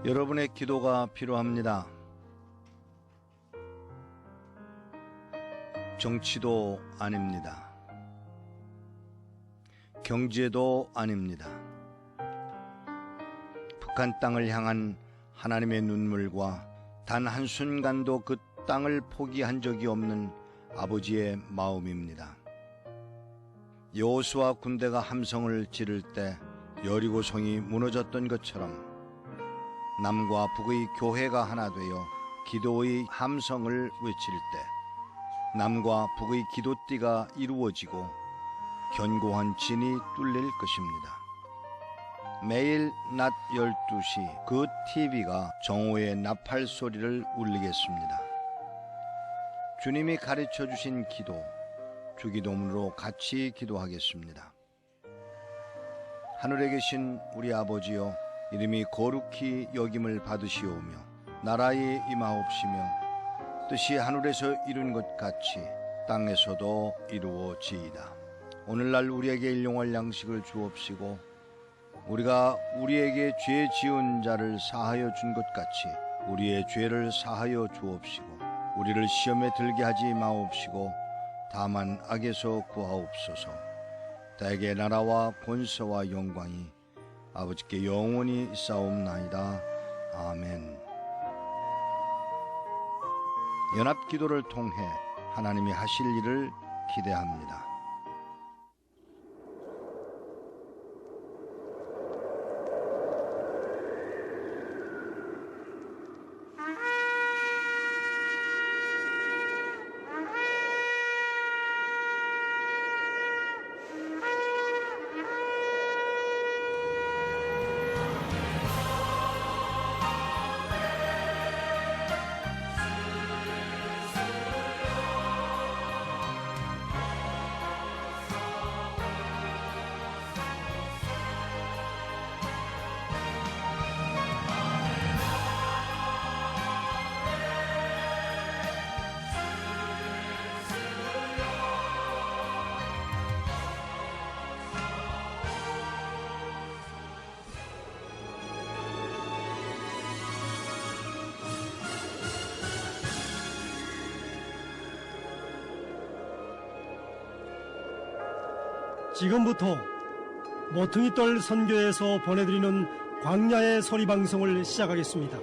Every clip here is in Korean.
여러분의 기도가 필요합니다. 정치도 아닙니다. 경제도 아닙니다. 북한 땅을 향한 하나님의 눈물과 단 한순간도 그 땅을 포기한 적이 없는 아버지의 마음입니다. 여호수아 군대가 함성을 지를 때 여리고성이 무너졌던 것처럼 남과 북의 교회가 하나 되어 기도의 함성을 외칠 때 남과 북의 기도띠가 이루어지고 견고한 진이 뚫릴 것입니다. 매일 낮 12시 그 TV가 정오의 나팔 소리를 울리겠습니다. 주님이 가르쳐 주신 기도, 주기도문으로 같이 기도하겠습니다. 하늘에 계신 우리 아버지여, 이름이 거룩히 여김을 받으시오며 나라에 임하옵시며 뜻이 하늘에서 이룬 것 같이 땅에서도 이루어지이다. 오늘날 우리에게 일용할 양식을 주옵시고 우리가 우리에게 죄 지은 자를 사하여 준 것 같이 우리의 죄를 사하여 주옵시고 우리를 시험에 들게 하지 마옵시고 다만 악에서 구하옵소서. 대개 나라와 권세와 영광이 아버지께 영원히 있사옵나이다. 아멘. 연합기도를 통해 하나님이 하실 일을 기대합니다. 지금부터 모퉁이돌 선교에서 보내드리는 광야의 소리 방송을 시작하겠습니다.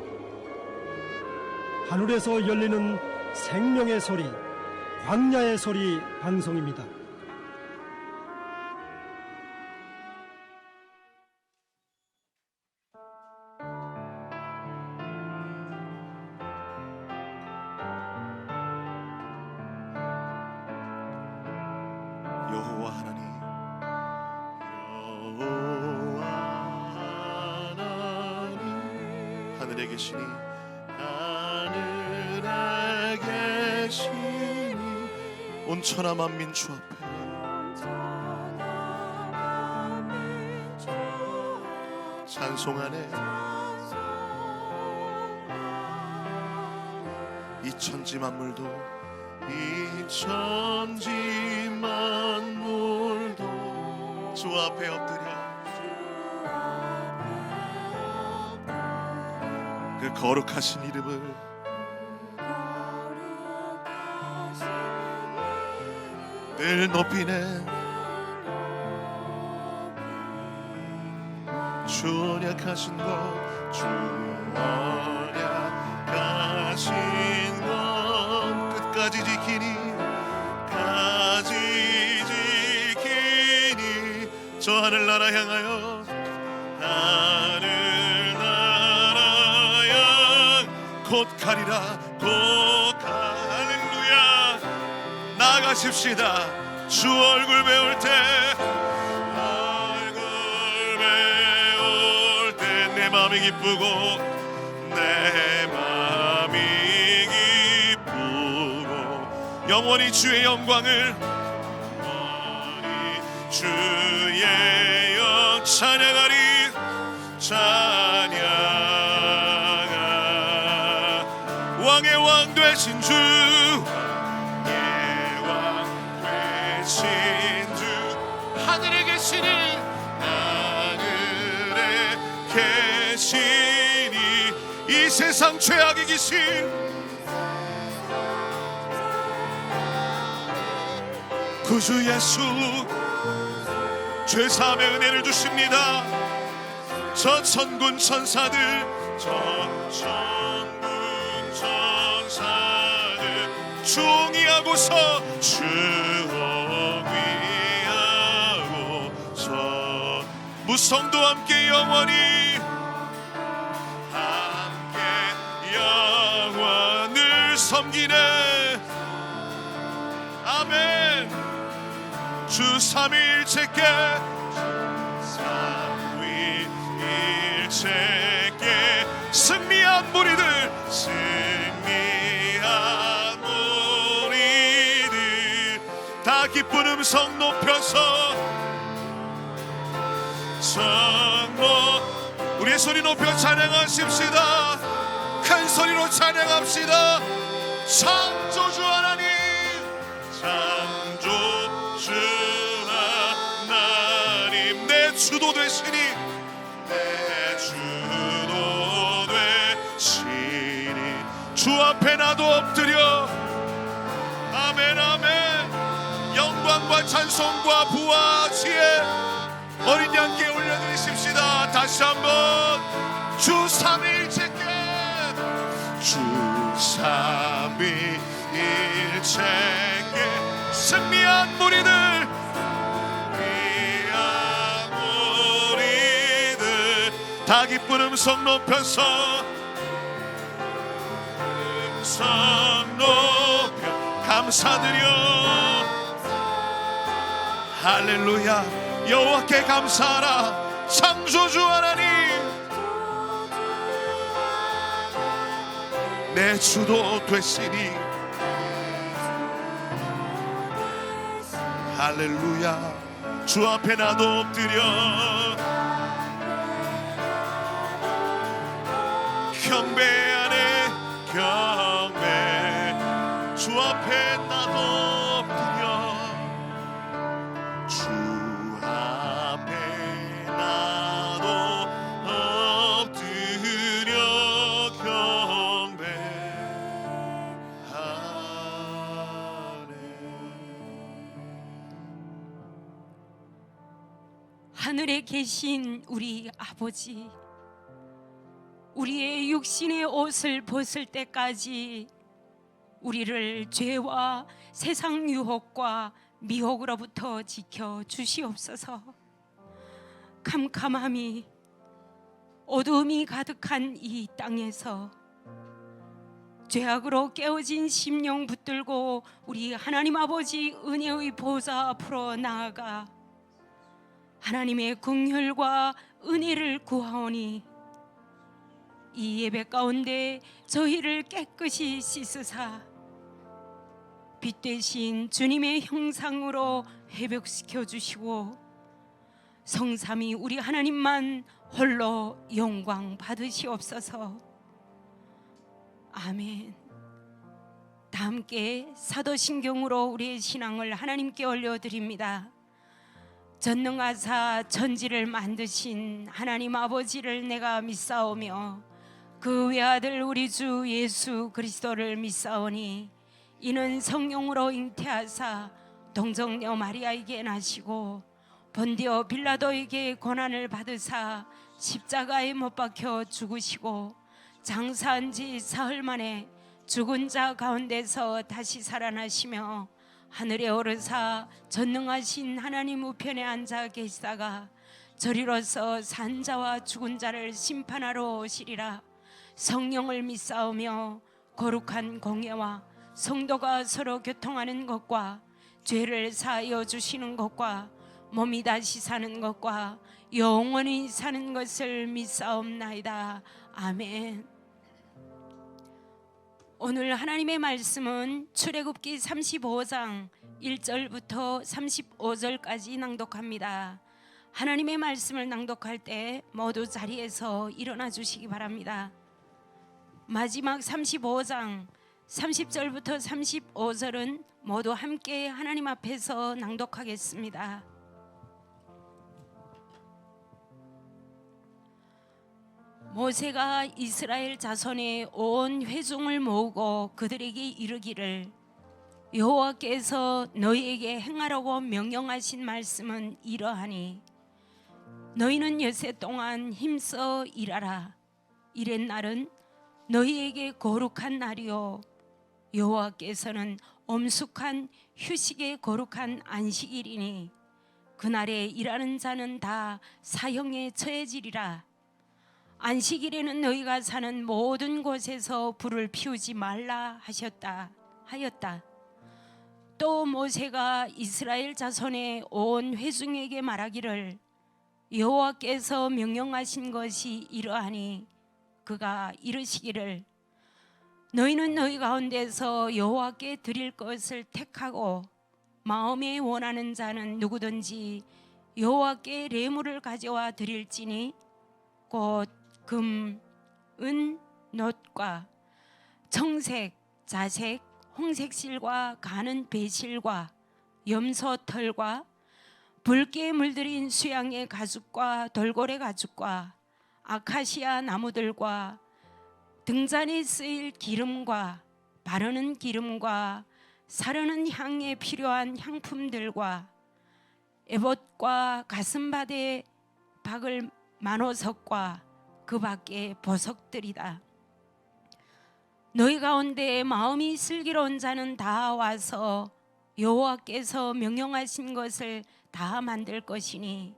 하늘에서 열리는 생명의 소리, 광야의 소리 방송입니다. 여호와 하나님, 하늘에 계시니 온 천하 만민 주 앞에 찬송하네. 이 천지 만물도 주 앞에 엎드려 그 거룩하신 이름을 늘 높이네. 주 언약하신 것, 주 언약하신 것 끝까지 지키니 저 하늘나라 향하여 하늘나라 향 곧 가리라 곧 할렐루야. 나가십시다. 주 얼굴 배울 때 내 마음이 기쁘고 내 마음이 기쁘고 영원히 주의 영광을 주의 영 찬양하리 찬양하. 왕의 왕 되신 주, 왕의 왕 되신 주, 하늘에 계시니 하늘에 계시니 세상 죄악의 귀신 구주 예수 죄사함의 은혜를 주십니다. 저 천군 천사들 주옹이하고서 무성도 함께 영원히 영원을 섬기네. 아멘. 주 삼위일체께 승리한 무리들 다 기쁜 음성 높여서 우리의 소리 높여 찬양하십시다. 큰 소리로 찬양합시다. 창조주 하나님, 창조주 하나님, 내 주도 되시니, 내 주도 되시니 주 앞에 나도 엎드려. 아멘 아멘. 영광과 찬송과 부와 지혜 어린 양께 올려드리십시다. 다시 한번 주 삼위일체께, 주 삼위일체께 승리한 무리들, 다 기쁜 음성 높여서 음성 높여 감사드려. 할렐루야. 여호와께 감사하라. 창조주 하나님, 내 주도 되시니. 할렐루야. 주 앞에 나도 엎드려 경배하네. 경배. 주 앞에 나도 엎드려, 주 앞에 나도 엎드려 경배하네. 하늘에 계신 우리 아버지, 우리의 육신의 옷을 벗을 때까지 우리를 죄와 세상 유혹과 미혹으로부터 지켜 주시옵소서. 캄캄함이, 어두움이 가득한 이 땅에서 죄악으로 깨어진 심령 붙들고 우리 하나님 아버지 은혜의 보좌 앞으로 나아가 하나님의 긍휼과 은혜를 구하오니, 이 예배 가운데 저희를 깨끗이 씻으사 빛 되신 주님의 형상으로 회복시켜 주시고, 성삼위 우리 하나님만 홀로 영광 받으시옵소서. 아멘. 다 함께 사도신경으로 우리의 신앙을 하나님께 올려드립니다. 전능하사 천지를 만드신 하나님 아버지를 내가 믿사오며 그 외아들 우리 주 예수 그리스도를 믿사오니, 이는 성령으로 잉태하사 동정녀 마리아에게 나시고 본디오 빌라도에게 고난을 받으사 십자가에 못 박혀 죽으시고 장사한 지 사흘 만에 죽은 자 가운데서 다시 살아나시며 하늘에 오르사 전능하신 하나님 우편에 앉아 계시다가 저리로서 산 자와 죽은 자를 심판하러 오시리라. 성령을 믿사오며 거룩한 공예와 성도가 서로 교통하는 것과 죄를 사하여 주시는 것과 몸이 다시 사는 것과 영원히 사는 것을 믿사옵나이다. 아멘. 오늘 하나님의 말씀은 출애굽기 35장 1절부터 35절까지 낭독합니다. 하나님의 말씀을 낭독할 때 모두 자리에서 일어나 주시기 바랍니다. 마지막 35장 30절부터 35절은 모두 함께 하나님 앞에서 낭독하겠습니다. 모세가 이스라엘 자손의 온 회중을 모으고 그들에게 이르기를 여호와께서 너희에게 행하라고 명령하신 말씀은 이러하니 너희는 여세 동안 힘써 일하라. 이렛날은 너희에게 거룩한 날이요 여호와께서는 엄숙한 휴식의 거룩한 안식일이니 그날에 일하는 자는 다 사형에 처해지리라. 안식일에는 너희가 사는 모든 곳에서 불을 피우지 말라 하였다. 또 모세가 이스라엘 자손의 온 회중에게 말하기를 여호와께서 명령하신 것이 이러하니 그가 이르시기를 너희는 너희 가운데서 여호와께 드릴 것을 택하고 마음에 원하는 자는 누구든지 여호와께 레물을 가져와 드릴지니 곧 금, 은, 놋과 청색, 자색, 홍색실과 가는 배실과 염소털과 붉게 물들인 수양의 가죽과 돌고래 가죽과 아카시아 나무들과 등잔에 쓰일 기름과 바르는 기름과 사르는 향에 필요한 향품들과 에봇과 가슴바디에 박을 만호석과 그 밖에 보석들이다. 너희 가운데 마음이 슬기로운 자는 다 와서 여호와께서 명령하신 것을 다 만들 것이니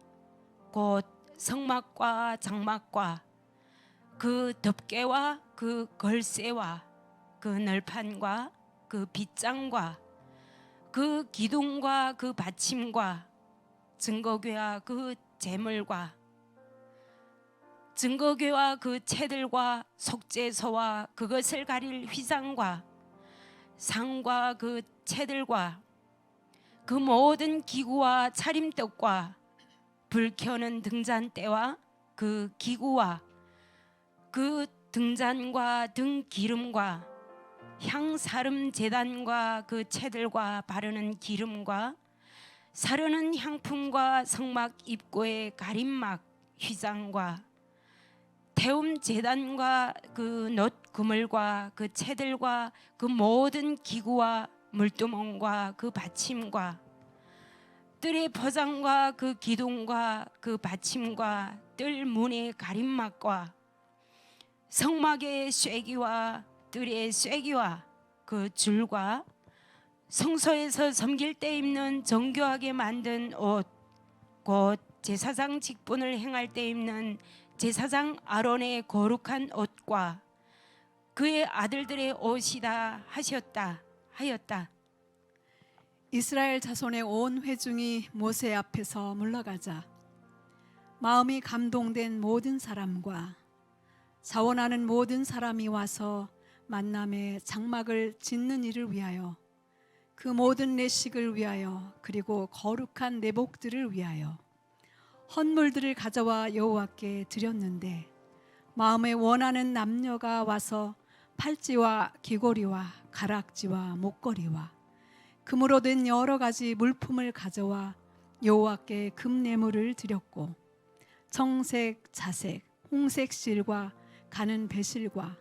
곧 성막과 장막과 그 덮개와 그 걸쇠와 그 널판과 그 빗장과 그 기둥과 그 받침과 증거궤와 그 제물과 증거궤와 그 채들과 속죄소와 그것을 가릴 휘장과 상과 그 채들과 그 모든 기구와 차림떡과 불 켜는 등잔대와 그 기구와 그 등잔과 등 기름과 향사름 제단과 그 채들과 바르는 기름과 사르는 향품과 성막 입구의 가림막 휘장과 태움 제단과 그 놋 그물과 그 채들과 그 모든 기구와 물두멍과 그 받침과 뜰의 포장과 그 기둥과 그 받침과 뜰 문의 가림막과 성막의 쇠기와 뜰의 쇠기와 그 줄과 성소에서 섬길 때 입는 정교하게 만든 옷 곧 제사장 직분을 행할 때 입는 제사장 아론의 거룩한 옷과 그의 아들들의 옷이다 하였다. 이스라엘 자손의 온 회중이 모세 앞에서 물러가자 마음이 감동된 모든 사람과 자원하는 모든 사람이 와서 만남의 장막을 짓는 일을 위하여 그 모든 내식을 위하여 그리고 거룩한 내복들을 위하여 헌물들을 가져와 여호와께 드렸는데 마음에 원하는 남녀가 와서 팔찌와 귀고리와 가락지와 목걸이와 금으로 된 여러 가지 물품을 가져와 여호와께 금뇌물을 드렸고 청색, 자색, 홍색 실과 가는 배실과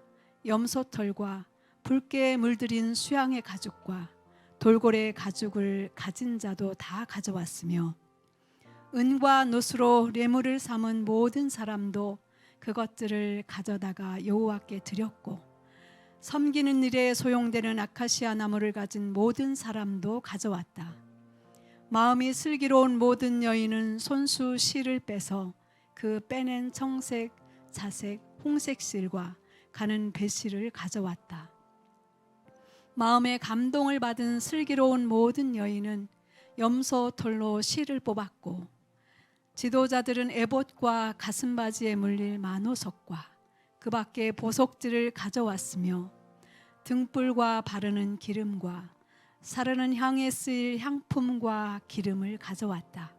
염소털과 붉게 물들인 수양의 가죽과 돌고래 가죽을 가진 자도 다 가져왔으며 은과 놋으로 레물을 삼은 모든 사람도 그것들을 가져다가 여호와께 드렸고 섬기는 일에 소용되는 아카시아 나무를 가진 모든 사람도 가져왔다. 마음이 슬기로운 모든 여인은 손수 실을 빼서 그 빼낸 청색, 자색, 홍색 실과 가는 배실을 가져왔다. 마음에 감동을 받은 슬기로운 모든 여인은 염소 털로 실을 뽑았고 지도자들은 에봇과 가슴바지에 물릴 만호석과 그 밖에 보석들을 가져왔으며 등불과 바르는 기름과 사르는 향에 쓰일 향품과 기름을 가져왔다.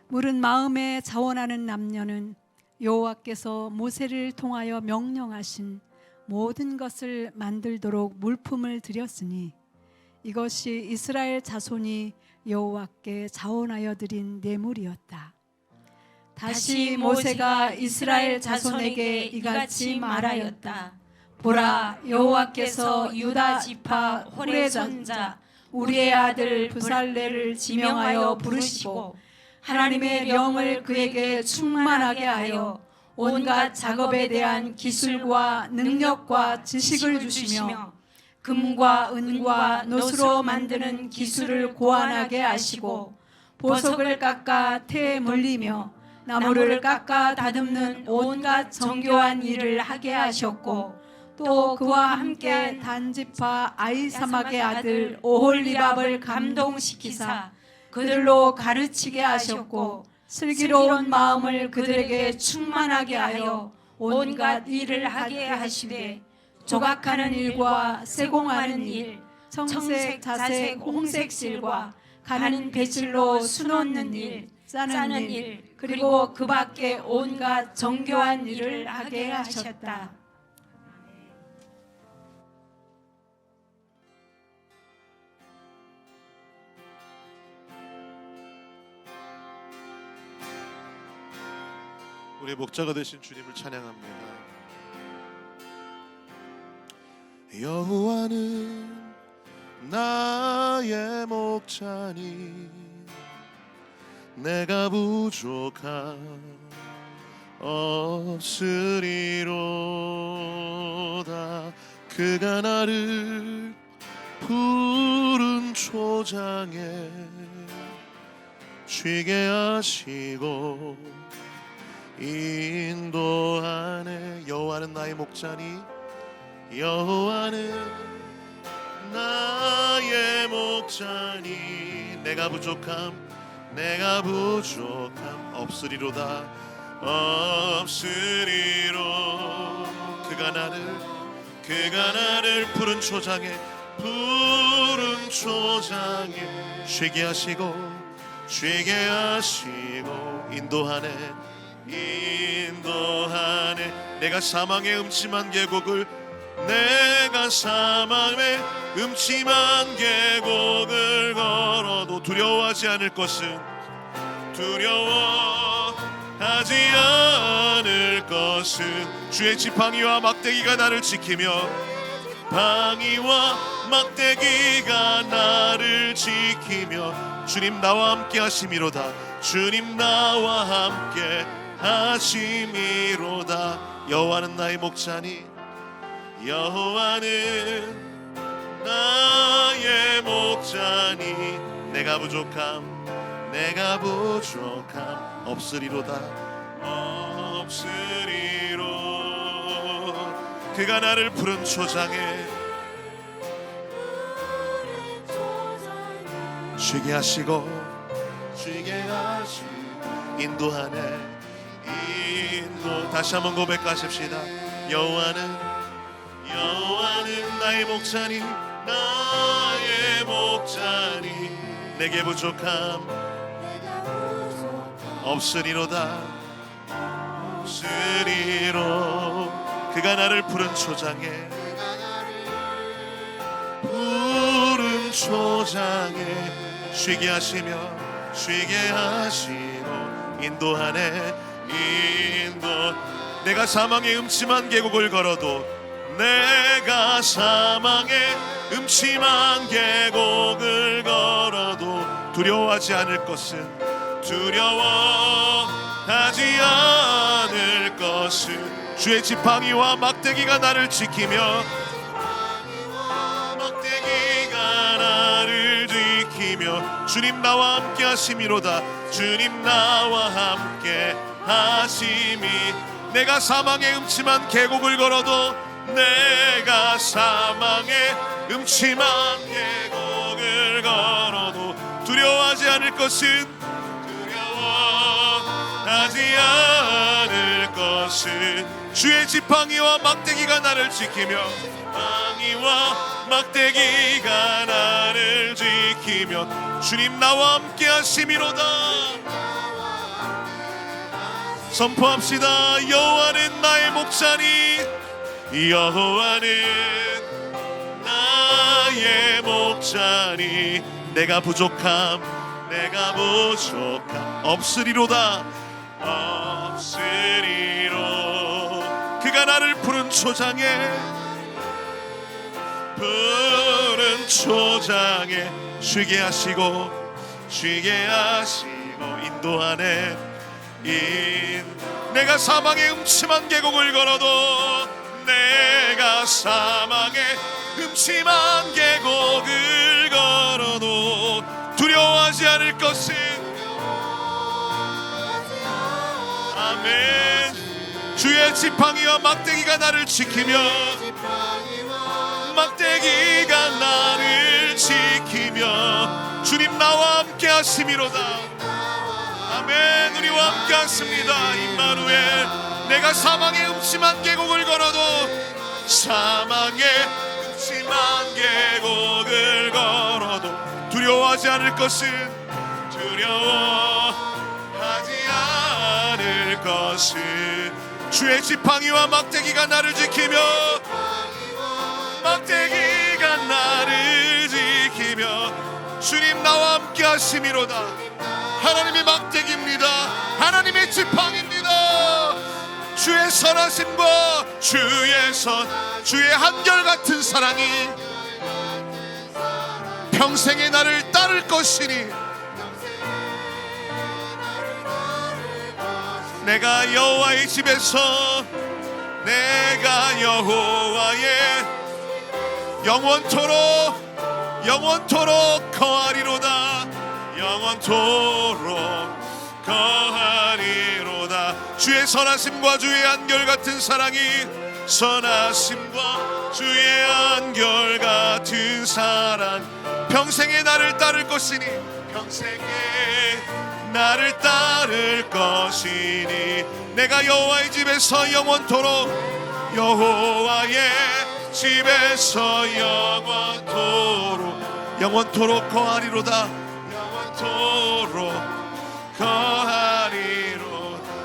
물은 마음에 자원하는 남녀는 여호와께서 모세를 통하여 명령하신 모든 것을 만들도록 물품을 드렸으니 이것이 이스라엘 자손이 여호와께 자원하여 드린 뇌물이었다. 다시 모세가 이스라엘 자손에게 이같이 말하였다. 보라, 여호와께서 유다 지파 홀의 손자 우리의 아들 브살레를 지명하여 부르시고 하나님의 영을 그에게 충만하게 하여 온갖 작업에 대한 기술과 능력과 지식을 주시며 금과 은과 노수로 만드는 기술을 고안하게 하시고 보석을 깎아 태에 물리며 나무를 깎아 다듬는 온갖 정교한 일을 하게 하셨고 또 그와 함께 단지파 아이사막의 아들 오홀리밥을 감동시키사 그들로 가르치게 하셨고 슬기로운 마음을 그들에게 충만하게 하여 온갖 일을 하게 하시되 조각하는 일과 세공하는 일, 청색, 자색, 홍색 실과 가는 배실로 수놓는 일, 짜는 일, 그리고 그 밖에 온갖 정교한 일을 하게 하셨다. 우리 목자가 되신 주님을 찬양합니다. 여호와는 나의 목자니 내가 부족함 없으리로다. 그가 나를 푸른 초장에 쉬게 하시고 인도하네. 여호와는 나의 목자니 여호와는 나의 목자니 내가 부족함 없으리로다. 없으리로. 그가 나를 푸른 초장에 쉬게 하시고 인도하네. 내가 사망의 음침한 계곡을 걸어도 두려워하지 않을 것은 주의 지팡이와 막대기가 나를 지키며 주님 나와 함께 하심이로다. 주님 나와 함께 하심이로다. 여호와는 나의 목자니 여호와는 나의 목자니 내가 부족함 없으리로다. 그가 나를 푸른 초장에 쉬게 하시고 인도하네. 다시 한번 고백하십시다. 여호와는 나의 목자니 내게 부족함 없으리로다. 그가 나를 푸른 초장에 쉬게 하시고 인도하네. 내가 사망의 음침한 계곡을 걸어도 두려워하지 않을 것은 주의 지팡이와 막대기가 나를 지키며 주님 나와 함께 하심이로다. 주님 나와 함께 하심이. 내가 사망의 음침한 계곡을 걸어도 두려워하지 않을 것은 주의 지팡이와 막대기가 나를 지키며 주님 나와 함께 하심이로다. 선포합시다. 여호와는 나의 목자니 내가 부족함 없으리로다. 없으리로. 그가 나를 푸른 초장에 쉬게 하시고 인도하네. 내가 사망의 음침한 계곡을 걸어도 내가 사망의 음침한 계곡을 걸어도 두려워하지 않을 것은 아멘. 주의 지팡이와 막대기가 나를 지키며 막대기가 나를 지키며 주님 나와 함께 하심이로다. 아멘. 우리와 함께 하십니다. 임마누엘. 내가 사망의 음침한 계곡을 걸어도 사망의 음침한 계곡을 걸어도 두려워하지 않을 것은 두려워하지 않을 것은 주의 지팡이와 막대기가 나를 지키며 막대기가 나를 지키며 주님 나와 함께 하심이로다. 하나님의 막대기입니다. 하나님의 지팡이입니다. 주의 선하심과 주의 한결같은 사랑이 평생에 나를 따를 것이니 내가 여호와의 집에서 내가 여호와의 영원토록 거하리로다. 영원토록 거하리로다. 주의 선하심과 주의 한결같은 사랑이 선하심과 주의 한결같은 사랑 평생에 나를 따를 것이니 평생에 나를 따를 것이니 내가 여호와의 집에서 영원토록 거하리로다. 영원토록 거하리로.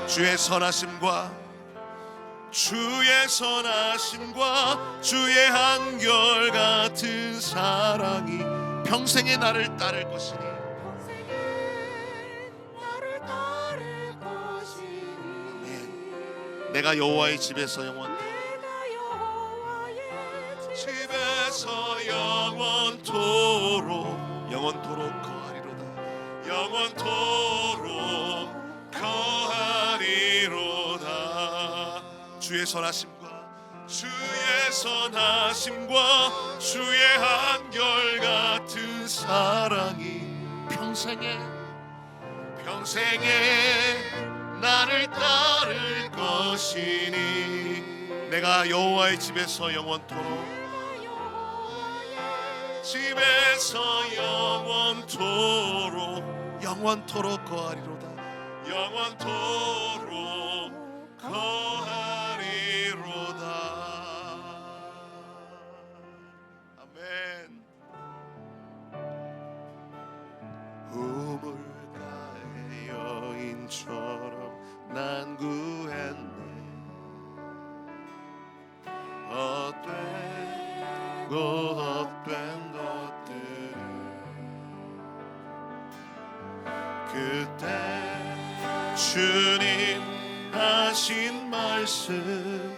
주의 선하심과 주의 한결같은 사랑이 평생에 나를 따를 것이니 아멘. 내가 여호와의 집에서 영원토록 거하리로다. 영원토록 거하리로다. 주의 선하심과 주의 한결같은 사랑이 평생에 나를 따를 것이니 내가 여호와의 집에서 영원토록 영원토록 거하리로다. 영원토록 거하리로다. 아멘. 우물가의 여인처럼 난 구했네. 헛된 것들을 그때 주님 하신 말씀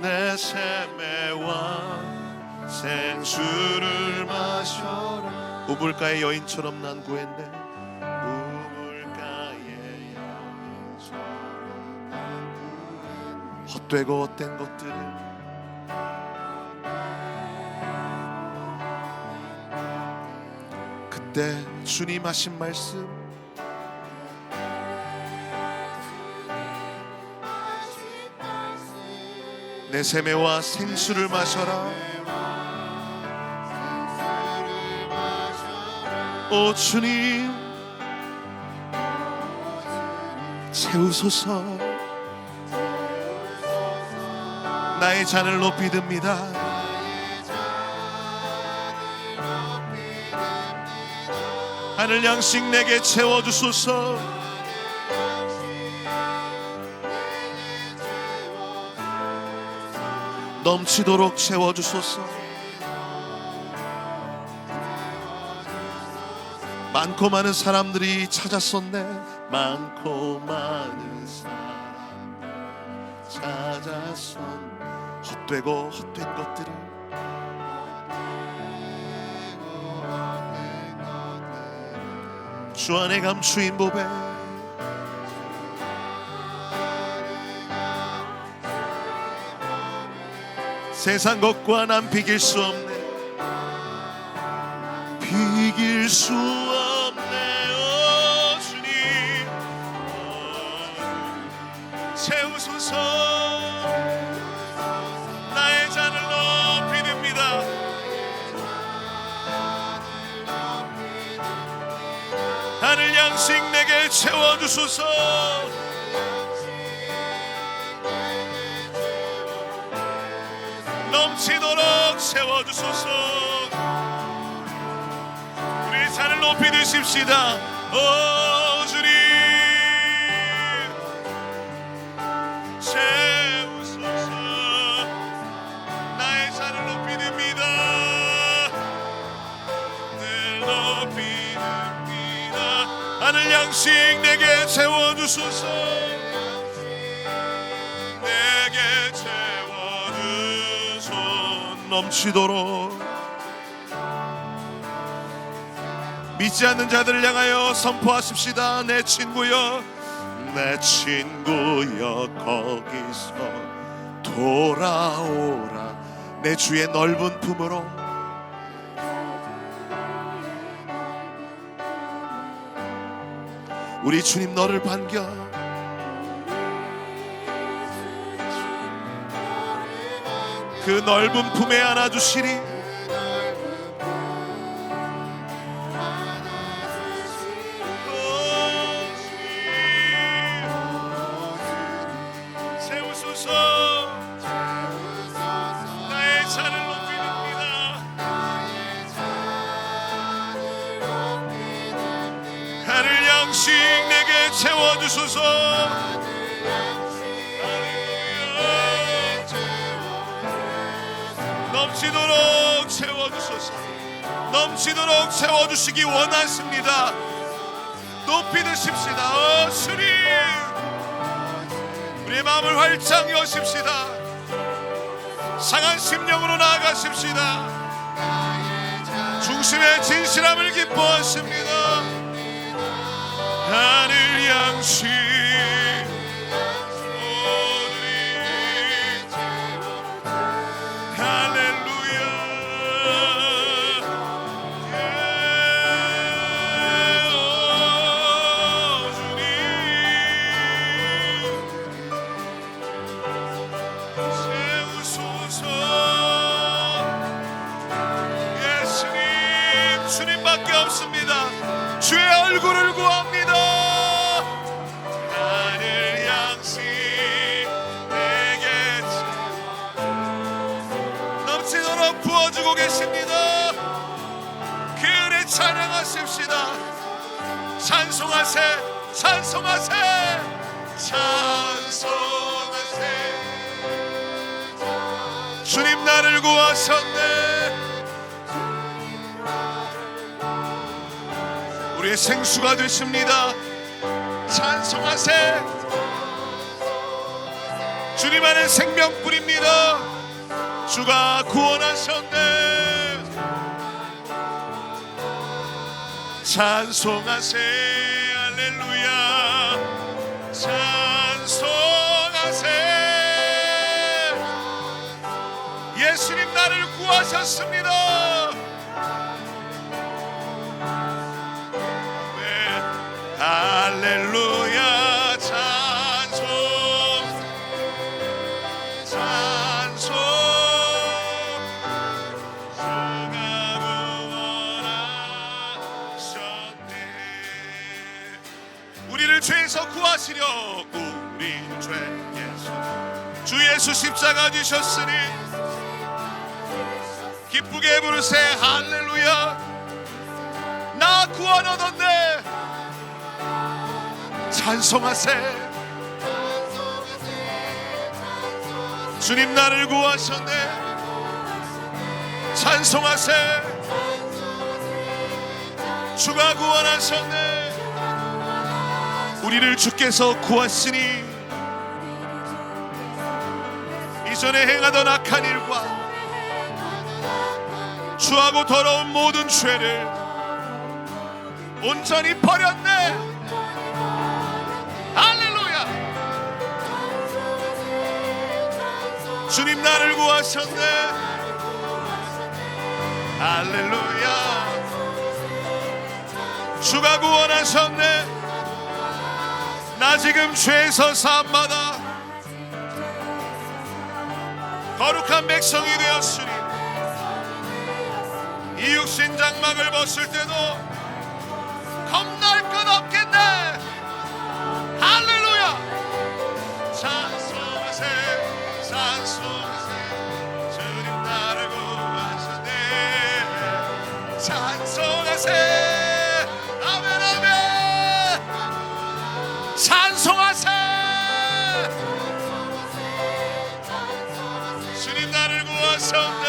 내 샘의 왕 생수를 마셔라. 우물가의 여인처럼 난 구했네. 우물가의 여인처럼 난 구했네. 헛되고 헛된 것들을 그때 주님 하신 말씀 내 샘에와 생수를 마셔라. 오 주님 채우소서. 나의 잔을 높이 듭니다. 하늘 양식 내게 채워주소서. 넘치도록 채워주소서. 많고 많은 사람들이 찾았었네. 많고 많은 사람들이 찾았었네. 헛되고 헛된 것들을 주 안에 감추인 보배, 세상 것과 난 비길 수 없네. 비길 수 없네. 오 주님, 채우소서. 나의 잔을 높이 듭니다. 하늘 양식 내게 채워주소서. 넘치도록 채워주소서. 우리 잔을 높이 드십시다. 오 주님, 채우소서. 나의 잔을 높이 듭니다. 늘 높이 듭니다. 하늘 양식 내게 채워주소서. 내게 채워주소서. 넘치도록. 믿지 않는 자들을 향하여 선포하십시다. 내 친구여, 내 친구여, 거기서 돌아오라. 내 주의 넓은 품으로. 우리 주님 너를 반겨 그 넓은 품에 안아주시리. 채우소서. 나의 잔을 높이 듭니다. 하늘 양식 내게 채워주소서. 넘치도록 채워주소서. 넘치도록 채워주시기 원하십니다. 높이 드십시다. 오 주님, 우리의 마음을 활짝 여십시다. 상한 심령으로 나아가십시다. 중심의 진실함을 기뻐하십니다. 하늘 양식 주님밖에 없습니다. 주의 얼굴을 구합니다. 하늘 양식 내게 넘치도록 부어주고 계십니다. 그 은혜 찬양하십시다. 찬송하세, 찬송하세, 찬송하세. 주님 나를 구하셨네. 우리의 생수가 되십니다. 찬송하세. 주님 안에 생명뿐입니다. 주가 구원하셨네. 찬송하세. 할렐루야. 찬송하세. 예수님 나를 구하셨습니다. 할렐루야. 찬송, 찬송. 주가 구원하셨네. 우리를 죄에서 구하시려 우리 죄 예수, 주 예수 십자가 지셨으니 기쁘게 부르세. 할렐루야. 나 구원 얻었네. 찬송하세. 주님 나를 구하셨네. 찬송하세. 주가 구원하셨네. 우리를 주께서 구하시니 이전에 행하던 악한 일과 주하고 더러운 모든 죄를 온전히 버렸네. 할렐루야. 주님 나를 구하셨네. 할렐루야. 주가 구원하셨네. 나 지금 죄에서 사함받아 거룩한 백성이 되었으니 이 육신 장막을 벗을 때도 겁날 것 없겠네. 할렐루야. 찬송하세 찬송하세 주님 나를 구하셨네. 찬송하세. 아멘 아멘. 찬송하세. 주님 나를 구하셨네.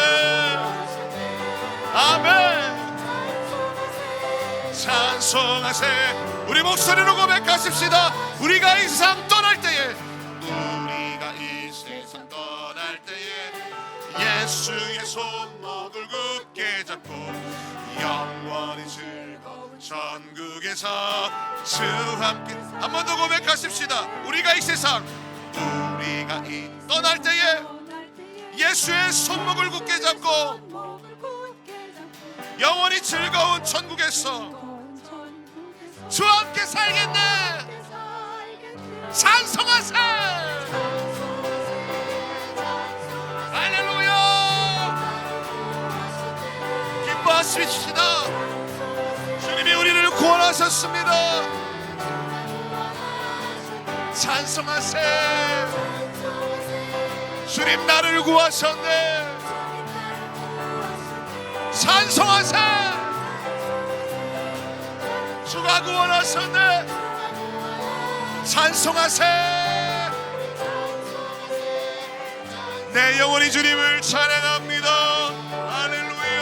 아멘. 찬송하세. 우리 목소리로 고백하십시다. 우리가 이 세상 떠날 때에 우리가 이 세상 떠날 때에 예수의 손목을 굳게 잡고 영원히 즐거운 천국에서 주와 함께. 한 번 더 고백하십시다. 우리가 이 세상 우리가 이 떠날 때에 예수의 손목을 굳게 잡고 영원히 즐거운 천국에서 주와 함께 살겠네. 찬송하세. 할렐루야. 기뻐하십시다. 주님이 우리를 구원하셨습니다. 찬송하세. 주님 나를 구하셨네. 찬송하세. 주가 구원하셨네. 찬송하세. 내 영혼이 주님을 찬양합니다. 할렐루야.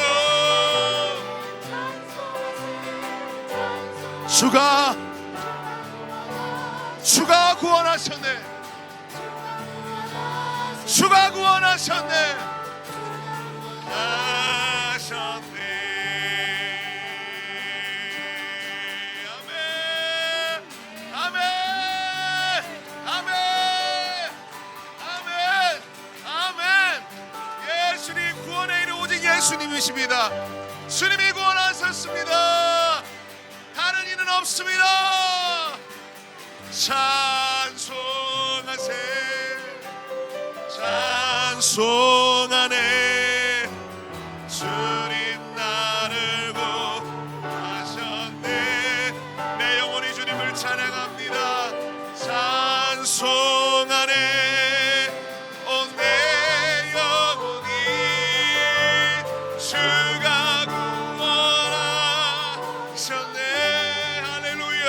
주가 구원하셨네. 주가 구원하셨네. 하셨네. 아멘 아멘 아멘 아멘 아멘. 예수님 구원의 이름 오직 예수님이십니다. 주님이 구원하셨습니다. 다른 이는 없습니다. 찬송하세. 찬송하네. 주님 나를 구하셨네. 내 영혼이 주님을 찬양합니다. 찬송하네. 오 내 영혼이 주가 구원하셨네. 할렐루야.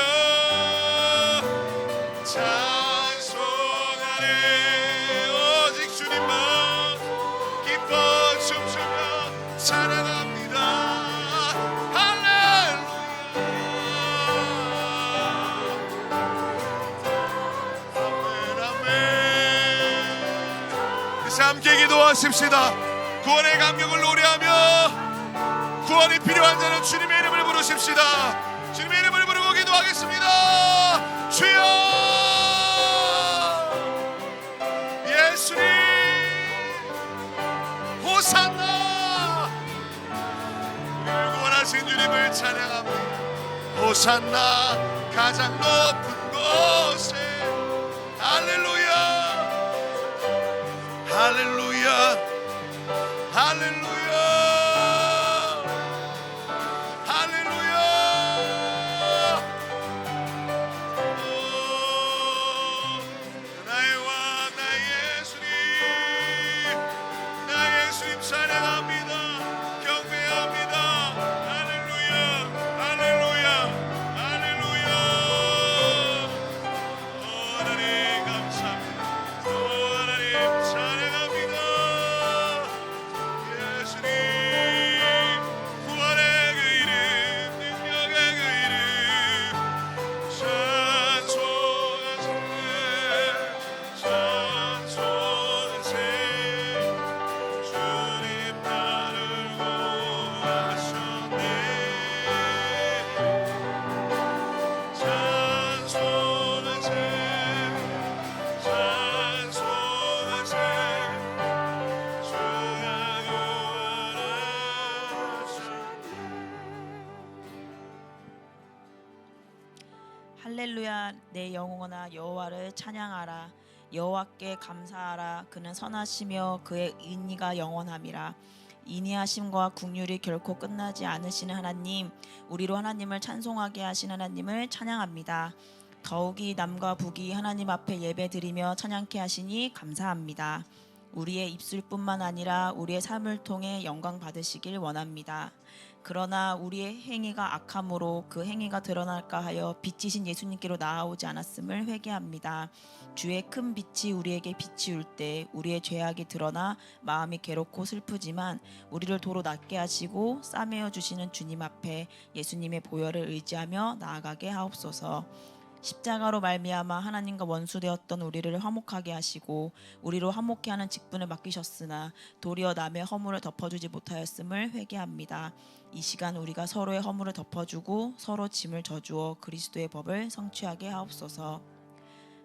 찬송하네. 오직 주님만 기뻐 춤추며 찬양합니다. 할렐루야. 아멘 아멘. 이제 함께 기도하십시다. 구원의 감격을 노래하며 구원이 필요한 자는 주님의 이름을 부르십시다. 주님의 이름을 부르고 기도하겠습니다. 주여. 예수님 호산나. 우리를 구원하신 주님을 찬양합니다. 호산나 가장 높은 곳에. 할렐루야 할렐루야 할렐루야 할렐루야. 나의 왕 나의 예수님 나의 예수님 찬양합니다. 경배합니다. 할렐루야 할렐루야 할렐루야. 내 영혼아 여호와를 찬양하라. 여호와께 감사하라. 그는 선하시며 그의 인의가 영원함이라. 인의하심과 긍휼이 결코 끝나지 않으시는 하나님, 우리로 하나님을 찬송하게 하신 하나님을 찬양합니다. 더욱이 남과 북이 하나님 앞에 예배드리며 찬양케 하시니 감사합니다. 우리의 입술뿐만 아니라 우리의 삶을 통해 영광 받으시길 원합니다. 그러나 우리의 행위가 악함으로 그 행위가 드러날까 하여 빛이신 예수님께로 나아오지 않았음을 회개합니다. 주의 큰 빛이 우리에게 비치울 때 우리의 죄악이 드러나 마음이 괴롭고 슬프지만 우리를 도로 낫게 하시고 싸매어 주시는 주님 앞에 예수님의 보혈을 의지하며 나아가게 하옵소서. 십자가로 말미암아 하나님과 원수되었던 우리를 화목하게 하시고 우리로 화목케 하는 직분을 맡기셨으나 도리어 남의 허물을 덮어주지 못하였음을 회개합니다. 이 시간 우리가 서로의 허물을 덮어주고 서로 짐을 져주어 그리스도의 법을 성취하게 하옵소서.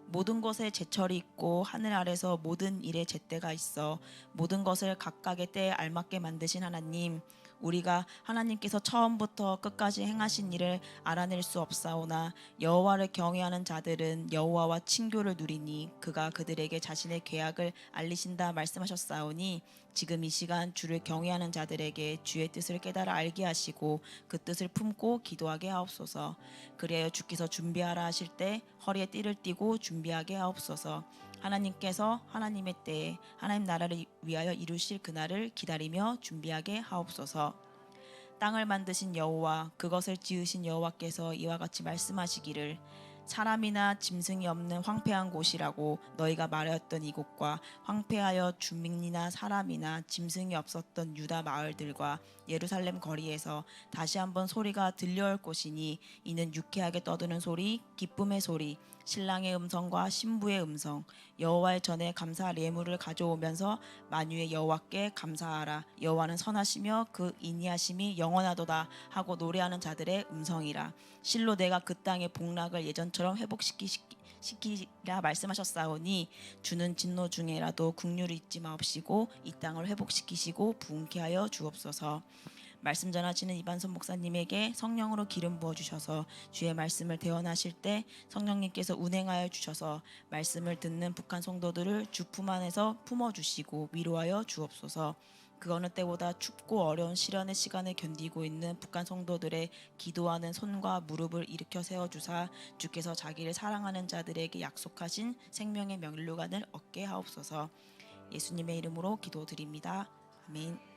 모든 것에 제철이 있고 하늘 아래서 모든 일에 제때가 있어 모든 것을 각각의 때에 알맞게 만드신 하나님, 우리가 하나님께서 처음부터 끝까지 행하신 일을 알아낼 수 없사오나 여호와를 경외하는 자들은 여호와와 친교를 누리니 그가 그들에게 자신의 계약을 알리신다 말씀하셨사오니 지금 이 시간 주를 경외하는 자들에게 주의 뜻을 깨달아 알게 하시고 그 뜻을 품고 기도하게 하옵소서. 그리하여 주께서 준비하라 하실 때 허리에 띠를 띠고 준비하게 하옵소서. 하나님께서 하나님의 때에 하나님 나라를 위하여 이루실 그날을 기다리며 준비하게 하옵소서. 땅을 만드신 여호와 그것을 지으신 여호와께서 이와 같이 말씀하시기를 사람이나 짐승이 없는 황폐한 곳이라고 너희가 말하였던 이곳과 황폐하여 주민이나 사람이나 짐승이 없었던 유다 마을들과 예루살렘 거리에서 다시 한번 소리가 들려올 곳이니 이는 유쾌하게 떠드는 소리, 기쁨의 소리, 신랑의 음성과 신부의 음성, 여호와의 전에 감사 예물을 가져오면서 만유의 여호와께 감사하라. 여호와는 선하시며 그 인의하심이 영원하도다 하고 노래하는 자들의 음성이라. 실로 내가 그 땅의 복락을 예전처럼 회복시키라 말씀하셨사오니 주는 진노 중에라도 긍휼을 잊지 마옵시고 이 땅을 회복시키시고 부흥케 하여 주옵소서. 말씀 전하시는 이반선 목사님에게 성령으로 기름 부어 주셔서 주의 말씀을 대언하실 때 성령님께서 운행하여 주셔서 말씀을 듣는 북한 성도들을 주 품 안에서 품어 주시고 위로하여 주옵소서. 그 어느 때보다 춥고 어려운 시련의 시간을 견디고 있는 북한 성도들의 기도하는 손과 무릎을 일으켜 세워주사 주께서 자기를 사랑하는 자들에게 약속하신 생명의 면류관을 얻게 하옵소서. 예수님의 이름으로 기도드립니다. 아멘.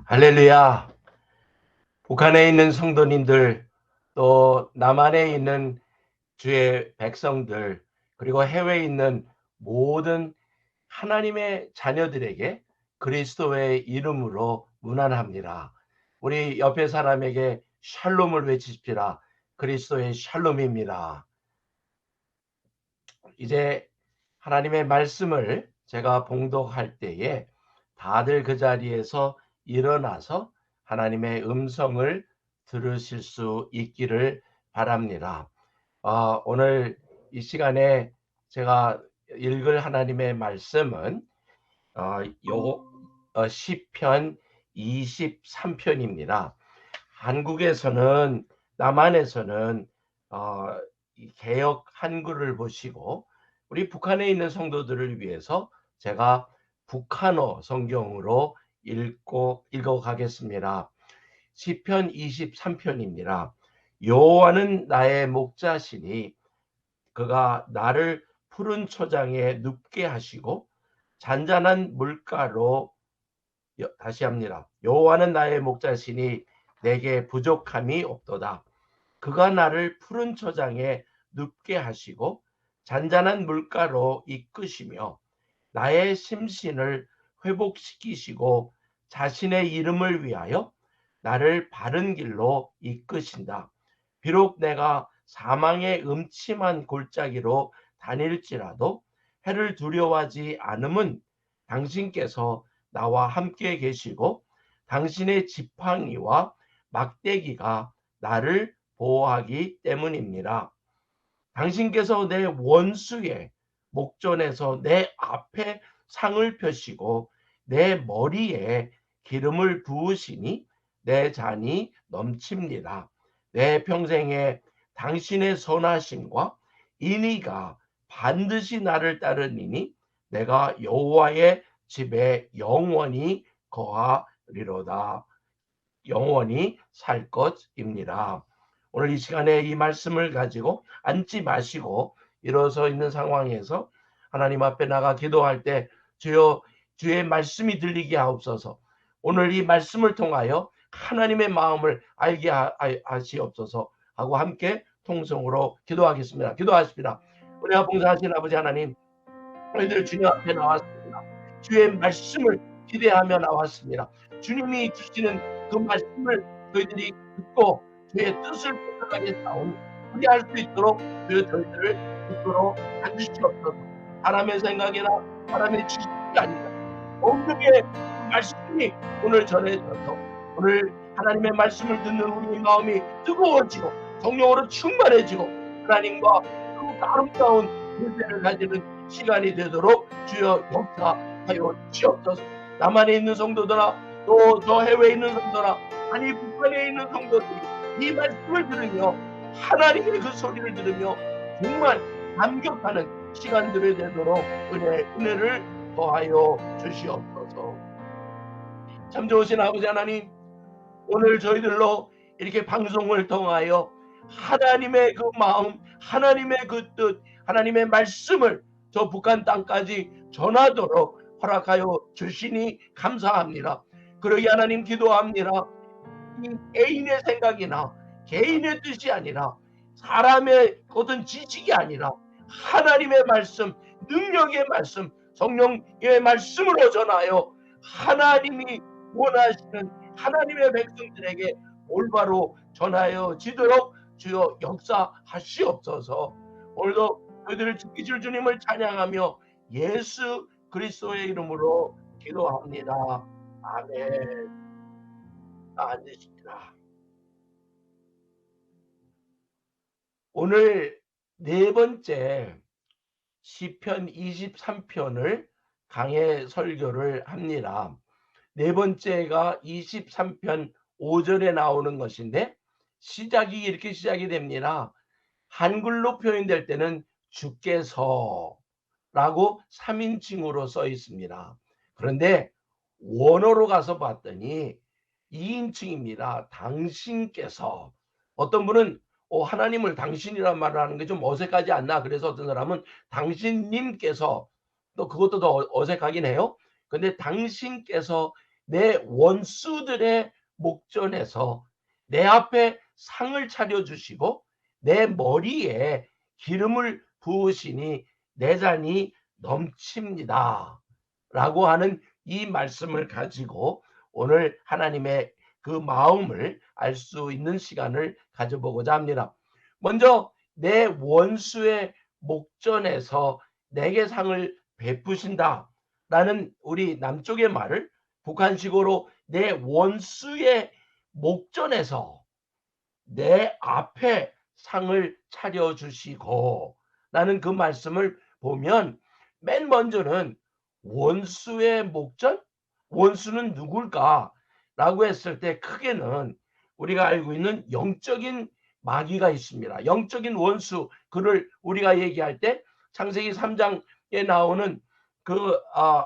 할렐루야. 북한에 있는 성도님들, 또 남한에 있는 주의 백성들, 그리고 해외에 있는 모든 하나님의 자녀들에게 그리스도의 이름으로 문안합니다. 우리 옆에 사람에게 샬롬을 외치십시다. 그리스도의 샬롬입니다. 이제 하나님의 말씀을 제가 봉독할 때에 다들 그 자리에서 일어나서 하나님의 음성을 들으실 수 있기를 바랍니다. 오늘 이 시간에 제가 읽을 하나님의 말씀은 시편 23편입니다. 한국에서는, 남한에서는 이 개역 한글을 보시고, 우리 북한에 있는 성도들을 위해서 제가 북한어 성경으로 읽어 가겠습니다. 시편 23편입니다. 여호와는 나의 목자시니 그가 나를 푸른 초장에 눕게 하시고 잔잔한 물가로, 다시 합니다. 여호와는 나의 목자시니 내게 부족함이 없도다. 그가 나를 푸른 초장에 눕게 하시고 잔잔한 물가로 이끄시며 나의 심신을 회복시키시고 자신의 이름을 위하여 나를 바른 길로 이끄신다. 비록 내가 사망의 음침한 골짜기로 다닐지라도 해를 두려워하지 않음은 당신께서 나와 함께 계시고 당신의 지팡이와 막대기가 나를 보호하기 때문입니다. 당신께서 내 원수의 목전에서 내 앞에 상을 펴시고 내 머리에 기름을 부으시니 내 잔이 넘칩니다. 내 평생에 당신의 선하심과 인의가 반드시 나를 따르니니 내가 여호와의 집에 영원히 거하리로다. 영원히 살 것입니다. 오늘 이 시간에 이 말씀을 가지고 앉지 마시고 일어서 있는 상황에서 하나님 앞에 나가 기도할 때 주여 주의 말씀이 들리게 하옵소서. 오늘 이 말씀을 통하여 하나님의 마음을 알게 하시옵소서 하고 함께 통성으로 기도하겠습니다. 기도하십니다. 우리가 봉사하신 아버지 하나님, 저희들 주님 앞에 나왔습니다. 주의 말씀을 기대하며 나왔습니다. 주님이 주시는 그 말씀을 저희들이 듣고 주의 뜻을 쫓아가게 싸운 우리 할 수 있도록 주여 저희들을 듣도록 해주시옵소서. 사람의 생각이나 사람의 지식이 아니라 온전히 말씀이 오늘 전해져서 오늘 하나님의 말씀을 듣는 우리의 마음이 뜨거워지고 성령으로 충만해지고 하나님과 그 아름다운 교제를 가지는 시간이 되도록 주여 역사하여 주옵소서. 남한에 있는 성도들아, 또 저 해외에 있는 성도들아, 아니 북한에 있는 성도들이 이 말씀을 들으며 하나님의 그 소리를 들으며 정말 감격하는 시간들이 되도록 은혜를 더하여 주시옵소서. 참 좋으신 아버지 하나님, 오늘 저희들로 이렇게 방송을 통하여 하나님의 그 마음, 하나님의 그 뜻, 하나님의 말씀을 저 북한 땅까지 전하도록 허락하여 주시니 감사합니다. 그러기 하나님 기도합니다. 이 개인의 생각이나 개인의 뜻이 아니라 사람의 어떤 지식이 아니라 하나님의 말씀, 능력의 말씀, 성령의 말씀으로 전하여 하나님이 원하시는 하나님의 백성들에게 올바로 전하여 지도록 주여 역사하시옵소서. 오늘도 그들을 지키실 주님을 찬양하며 예수 그리스도의 이름으로 기도합니다. 아멘. 앉으십니다. 오늘 네 번째 시편 23편을 강해 설교를 합니다. 네 번째가 23편 5절에 나오는 것인데 시작이 이렇게 시작이 됩니다. 한글로 표현될 때는 주께서 라고 3인칭으로 써 있습니다. 그런데 원어로 가서 봤더니 2인칭입니다. 당신께서. 어떤 분은 하나님을 당신이란 말을 하는 게 좀 어색하지 않나, 그래서 어떤 사람은 당신님께서, 또 그것도 더 어색하긴 해요. 근데 당신께서 내 원수들의 목전에서 내 앞에 상을 차려주시고 내 머리에 기름을 부으시니 내 잔이 넘칩니다 라고 하는 이 말씀을 가지고 오늘 하나님의 그 마음을 알 수 있는 시간을 가져보고자 합니다. 먼저 내 원수의 목전에서 내게 상을 베푸신다 라는 우리 남쪽의 말을 북한식으로 내 원수의 목전에서 내 앞에 상을 차려주시고 라는 그 말씀을 보면 맨 먼저는 원수의 목전? 원수는 누굴까? 라고 했을 때 크게는 우리가 알고 있는 영적인 마귀가 있습니다. 영적인 원수, 그를 우리가 얘기할 때 창세기 3장에 나오는 그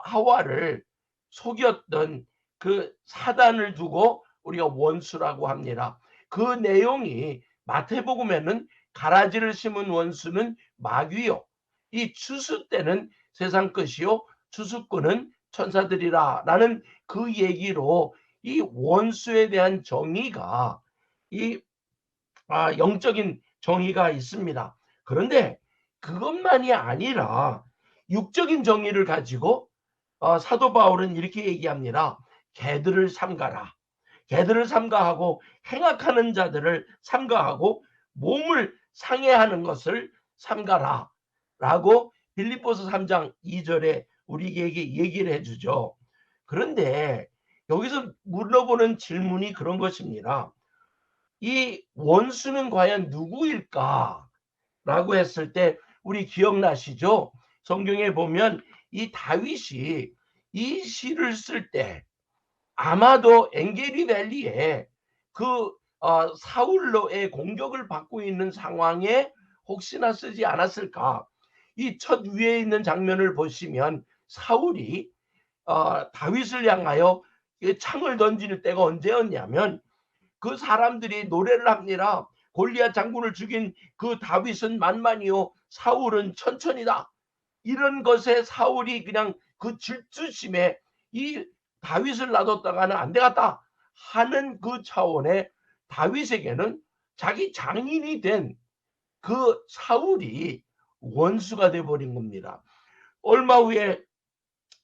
하와를 속였던 그 사단을 두고 우리가 원수라고 합니다. 그 내용이 마태복음에는 가라지를 심은 원수는 마귀요, 이 추수 때는 세상 것이요 추수꾼은 천사들이라 라는 그 얘기로 이 원수에 대한 정의가 이 영적인 정의가 있습니다. 그런데 그것만이 아니라 육적인 정의를 가지고 사도 바울은 이렇게 얘기합니다. 개들을 삼가라. 개들을 삼가하고 행악하는 자들을 삼가하고 몸을 상해하는 것을 삼가라 라고 빌립보서 3장 2절에 우리에게 얘기를 해주죠. 그런데 여기서 물어보는 질문이 그런 것입니다. 이 원수는 과연 누구일까? 라고 했을 때 우리 기억나시죠? 성경에 보면 이 다윗이 이 시를 쓸 때 아마도 엔게리밸리에 그 사울로의 공격을 받고 있는 상황에 혹시나 쓰지 않았을까? 이 첫 위에 있는 장면을 보시면 사울이 다윗을 향하여 창을 던지는 때가 언제였냐면 그 사람들이 노래를 합니다. 골리앗 장군을 죽인 그 다윗은 만만이요 사울은 천천이다. 이런 것에 사울이 그냥 그 질투심에 이 다윗을 놔뒀다가는 안 되겠다 하는 그 차원에 다윗에게는 자기 장인이 된 그 사울이 원수가 돼버린 겁니다. 얼마 후에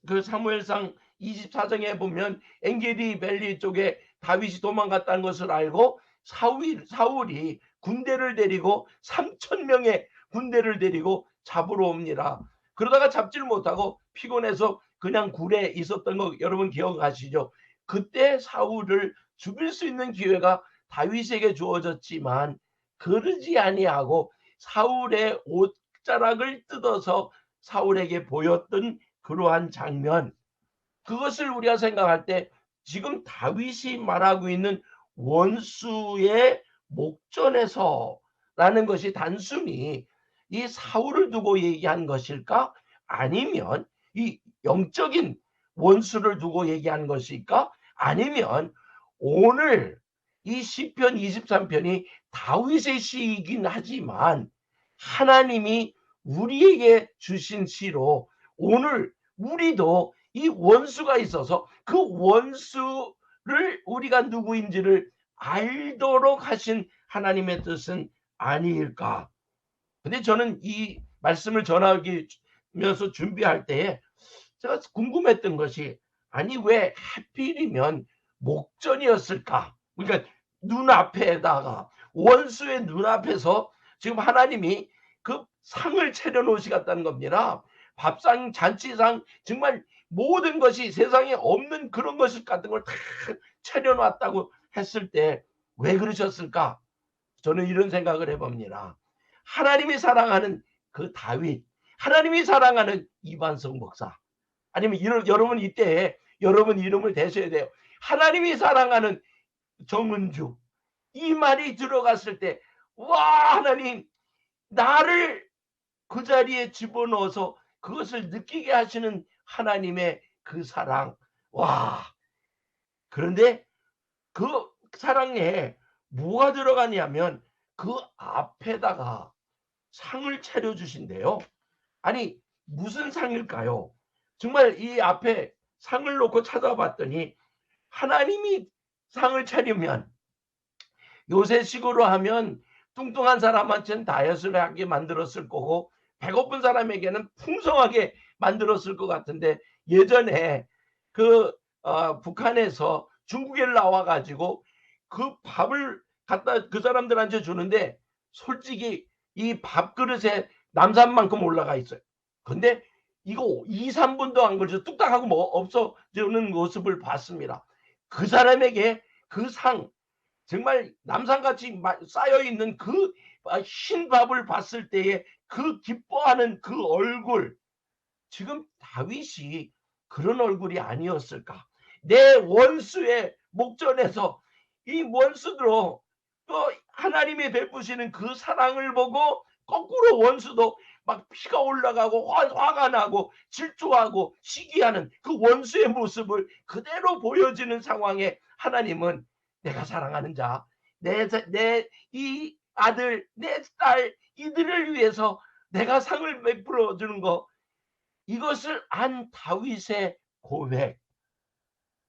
그 사무엘상 24장에 보면 엔게디 밸리 쪽에 다윗이 도망갔다는 것을 알고 사울이 군대를 데리고 3,000명의 군대를 데리고 잡으러 옵니다. 그러다가 잡지를 못하고 피곤해서 그냥 굴에 있었던 거 여러분 기억하시죠? 그때 사울을 죽일 수 있는 기회가 다윗에게 주어졌지만 그러지 아니하고 사울의 옷자락을 뜯어서 사울에게 보였던 그러한 장면, 그것을 우리가 생각할 때 지금 다윗이 말하고 있는 원수의 목전에서 라는 것이 단순히 이 사울을 두고 얘기한 것일까? 아니면 이 영적인 원수를 두고 얘기한 것일까? 아니면 오늘 이 시편 23편이 다윗의 시이긴 하지만 하나님이 우리에게 주신 시로 오늘 우리도 이 원수가 있어서 그 원수를 우리가 누구인지를 알도록 하신 하나님의 뜻은 아닐까? 근데 저는 이 말씀을 전하면서 준비할 때에 제가 궁금했던 것이 아니 왜 하필이면 목전이었을까? 그러니까 눈앞에다가 원수의 눈앞에서 지금 하나님이 그 상을 차려놓으시겠다는 겁니다. 밥상, 잔치상, 정말 모든 것이 세상에 없는 그런 것을 같은 걸 다 차려놨다고 했을 때 왜 그러셨을까? 저는 이런 생각을 해봅니다. 하나님이 사랑하는 그 다윗, 하나님이 사랑하는 이반석 목사, 아니면 여러분 이때 여러분 이름을 대셔야 돼요. 하나님이 사랑하는 정은주, 이 말이 들어갔을 때 와, 하나님 나를 그 자리에 집어넣어서 그것을 느끼게 하시는 하나님의 그 사랑. 와, 그런데 그 사랑에 뭐가 들어가냐면 그 앞에다가 상을 차려주신대요. 아니 무슨 상일까요? 정말 이 앞에 상을 놓고 찾아봤더니 하나님이 상을 차리면 요새식으로 하면 뚱뚱한 사람한테는 다이어트하게 만들었을 거고 배고픈 사람에게는 풍성하게 만들었을 것 같은데, 예전에 북한에서 중국에 나와 가지고 그 밥을 갖다 그 사람들한테 주는데 솔직히 이 밥그릇에 남산만큼 올라가 있어요. 근데 이거 2, 3분도 안 걸려서 뚝딱하고 뭐 없어지는 모습을 봤습니다. 그 사람에게 그 상, 정말 남산같이 쌓여 있는 그 흰 밥을 봤을 때에 그 기뻐하는 그 얼굴, 지금 다윗이 그런 얼굴이 아니었을까? 내 원수의 목전에서 이 원수들로 또 하나님이 베푸시는 그 사랑을 보고 거꾸로 원수도 막 피가 올라가고 화가 나고 질투하고 시기하는 그 원수의 모습을 그대로 보여지는 상황에 하나님은 내가 사랑하는 자, 내 이 아들, 내 딸, 이들을 위해서 내가 상을 베풀어 주는 거, 이것을 안 다윗의 고백.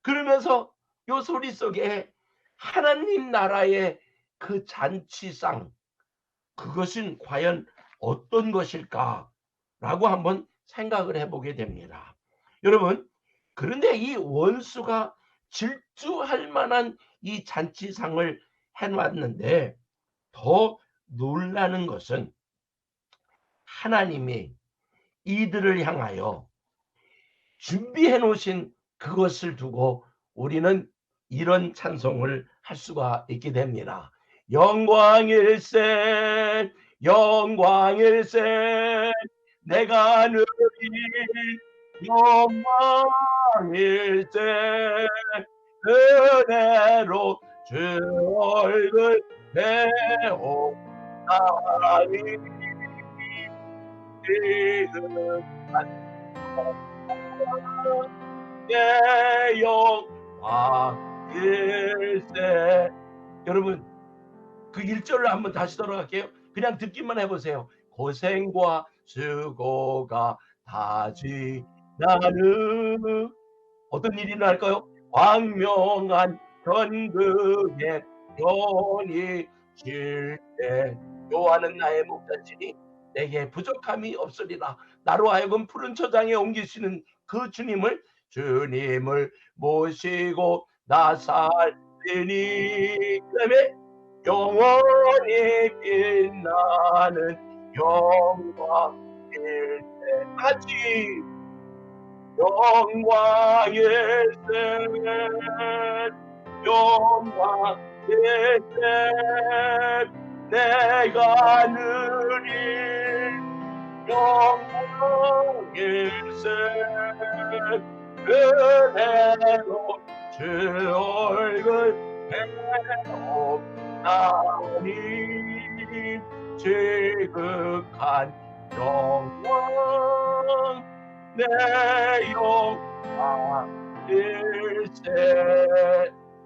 그러면서 요 소리 속에 하나님 나라의 그 잔치상, 그것은 과연 어떤 것일까라고 한번 생각을 해보게 됩니다. 여러분, 그런데 이 원수가 질주할 만한 이 잔치상을 해놨는데 더 놀라는 것은 하나님이 이들을 향하여 준비해 놓으신 그것을 두고 우리는 이런 찬송을 할 수가 있게 됩니다. 영광일세 영광일세 내가 누릴 영광일세 은혜로 주 얼굴 배우나니 내 영광일세. 여러분, 그 1절을 한번 다시 돌아갈게요. 그냥 듣기만 해보세요. 고생과 수고가 다 지나는 어떤 일이 날까요? 광명한 전극의 연이 질 때 여호와는 나의 목자시니 내게 부족함이 없으리라. 나로 하여금 푸른 초장에 옮기시는 그 주님을 모시고 나 살리니. 그다음에 영원히 빛나는 영광일세. 같이 영광일세 영광일세 내가 누릴 영광일세 은혜로 주 얼굴 배우나니 지극한 영광 내 영광일세.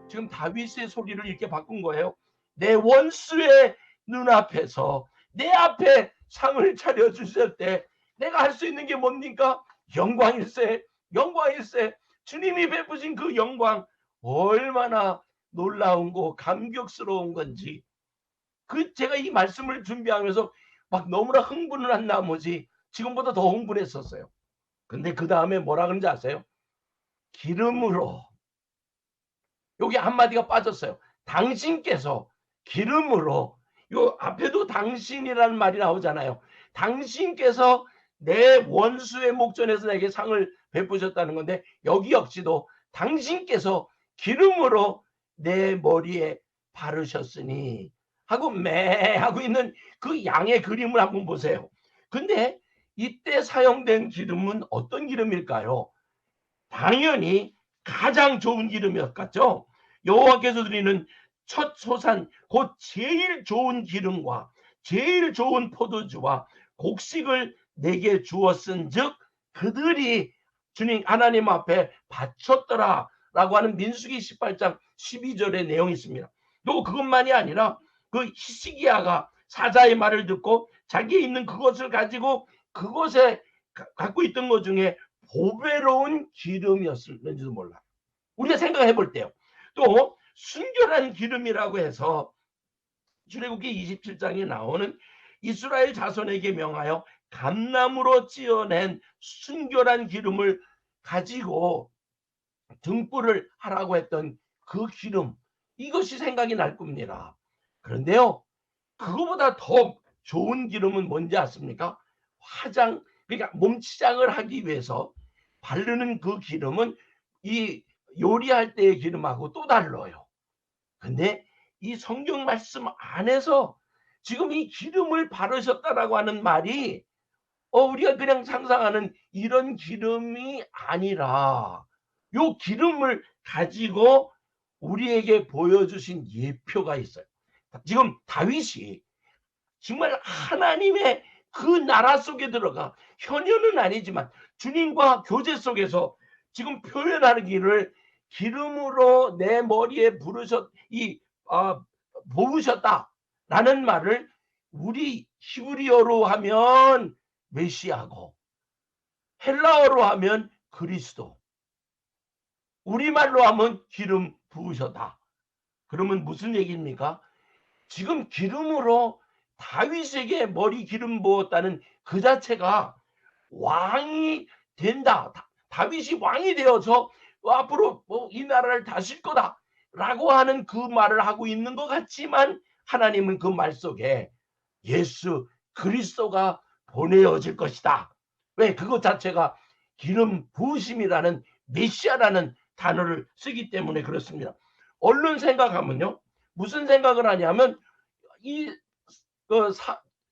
지금 다윗의 소리를 이렇게 바꾼 거예요. 내 원수의 눈앞에서 내 앞에 상을 차려주실 때 내가 할 수 있는 게 뭡니까? 영광일세 영광일세. 주님이 베푸신 그 영광 얼마나 놀라운고 감격스러운 건지, 제가 이 말씀을 준비하면서 막 너무나 흥분을 한 나머지 지금보다 더 흥분했었어요. 근데 그 다음에 뭐라 그런지 아세요? 기름으로, 여기 한마디가 빠졌어요. 당신께서 기름으로, 요 앞에도 당신이라는 말이 나오잖아요. 당신께서 내 원수의 목전에서 내게 상을 베푸셨다는 건데, 여기 역시도 당신께서 기름으로 내 머리에 바르셨으니 하고 매 하고 있는 그 양의 그림을 한번 보세요. 근데 이때 사용된 기름은 어떤 기름일까요? 당연히 가장 좋은 기름이었겠죠. 여호와께서 드리는 첫 소산, 곧 제일 좋은 기름과 제일 좋은 포도주와 곡식을 내게 주었은즉 그들이 주님 하나님 앞에 바쳤더라라고 하는 민수기 18장 12절의 내용이 있습니다. 또 그것만이 아니라 그 히스기야가 사자의 말을 듣고 자기에 있는 그것을 가지고 그것에 갖고 있던 것 중에 보배로운 기름이었을지도 몰라. 우리가 생각해 볼 때요. 또 순결한 기름이라고 해서 출애굽기 27장에 나오는 이스라엘 자손에게 명하여 감나무로 찌어낸 순결한 기름을 가지고 등불을 하라고 했던 그 기름, 이것이 생각이 날 겁니다. 그런데요, 그거보다 더 좋은 기름은 뭔지 아십니까? 화장, 그러니까 몸치장을 하기 위해서 바르는 그 기름은 이 요리할 때의 기름하고 또 달라요. 근데 이 성경 말씀 안에서 지금 이 기름을 바르셨다라고 하는 말이 우리가 그냥 상상하는 이런 기름이 아니라 요 기름을 가지고 우리에게 보여주신 예표가 있어요. 지금 다윗이 정말 하나님의 그 나라 속에 들어가 현현은 아니지만 주님과 교제 속에서 지금 표현하기를 기름으로 내 머리에 부으셨다라는 말을 우리 히브리어로 하면 메시아고 헬라어로 하면 그리스도, 우리말로 하면 기름 부으셨다. 그러면 무슨 얘기입니까? 지금 기름으로 다윗에게 머리 기름 부었다는 그 자체가 왕이 된다. 다윗이 왕이 되어서 앞으로 이 나라를 다스릴 거다라고 하는 그 말을 하고 있는 것 같지만 하나님은 그 말 속에 예수 그리스도가 보내어질 것이다. 왜? 그것 자체가 기름 부으심이라는 메시아라는 단어를 쓰기 때문에 그렇습니다. 얼른 생각하면요, 무슨 생각을 하냐면 이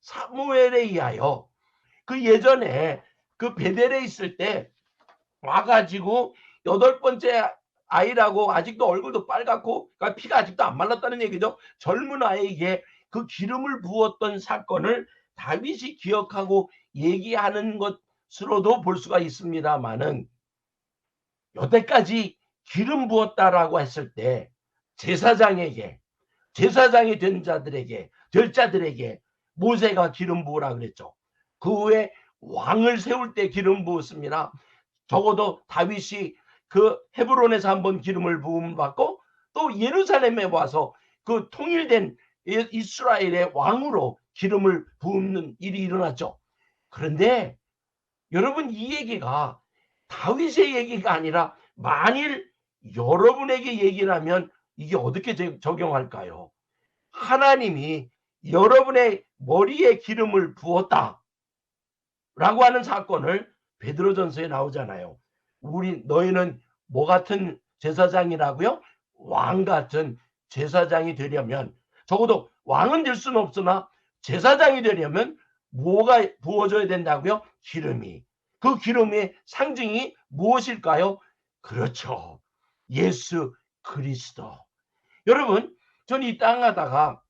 사무엘에 의하여 그 예전에 그 베델에 있을 때 와가지고 8번째 아이라고 아직도 얼굴도 빨갛고 그러니까 피가 아직도 안 말랐다는 얘기죠. 젊은 아이에게 그 기름을 부었던 사건을 다윗이 기억하고 얘기하는 것으로도 볼 수가 있습니다만은 여태까지 기름 부었다라고 했을 때 제사장이 된 자들에게 모세가 기름 부으라 그랬죠. 그 후에 왕을 세울 때 기름 부었습니다. 적어도 다윗이 그 헤브론에서 한번 기름을 부음 받고 또 예루살렘에 와서 그 통일된 이스라엘의 왕으로 기름을 부음는 일이 일어났죠. 그런데 여러분, 이 얘기가 다윗의 얘기가 아니라 만일 여러분에게 얘기를 하면 이게 어떻게 적용할까요? 하나님이 여러분의 머리에 기름을 부었다 라고 하는 사건을 베드로전서에 나오잖아요. 너희는 뭐 같은 제사장이라고요? 왕 같은 제사장이 되려면, 적어도 왕은 될 수는 없으나 제사장이 되려면 뭐가 부어져야 된다고요? 기름이. 그 기름의 상징이 무엇일까요? 그렇죠, 예수 그리스도. 여러분, 전 이 땅 하다가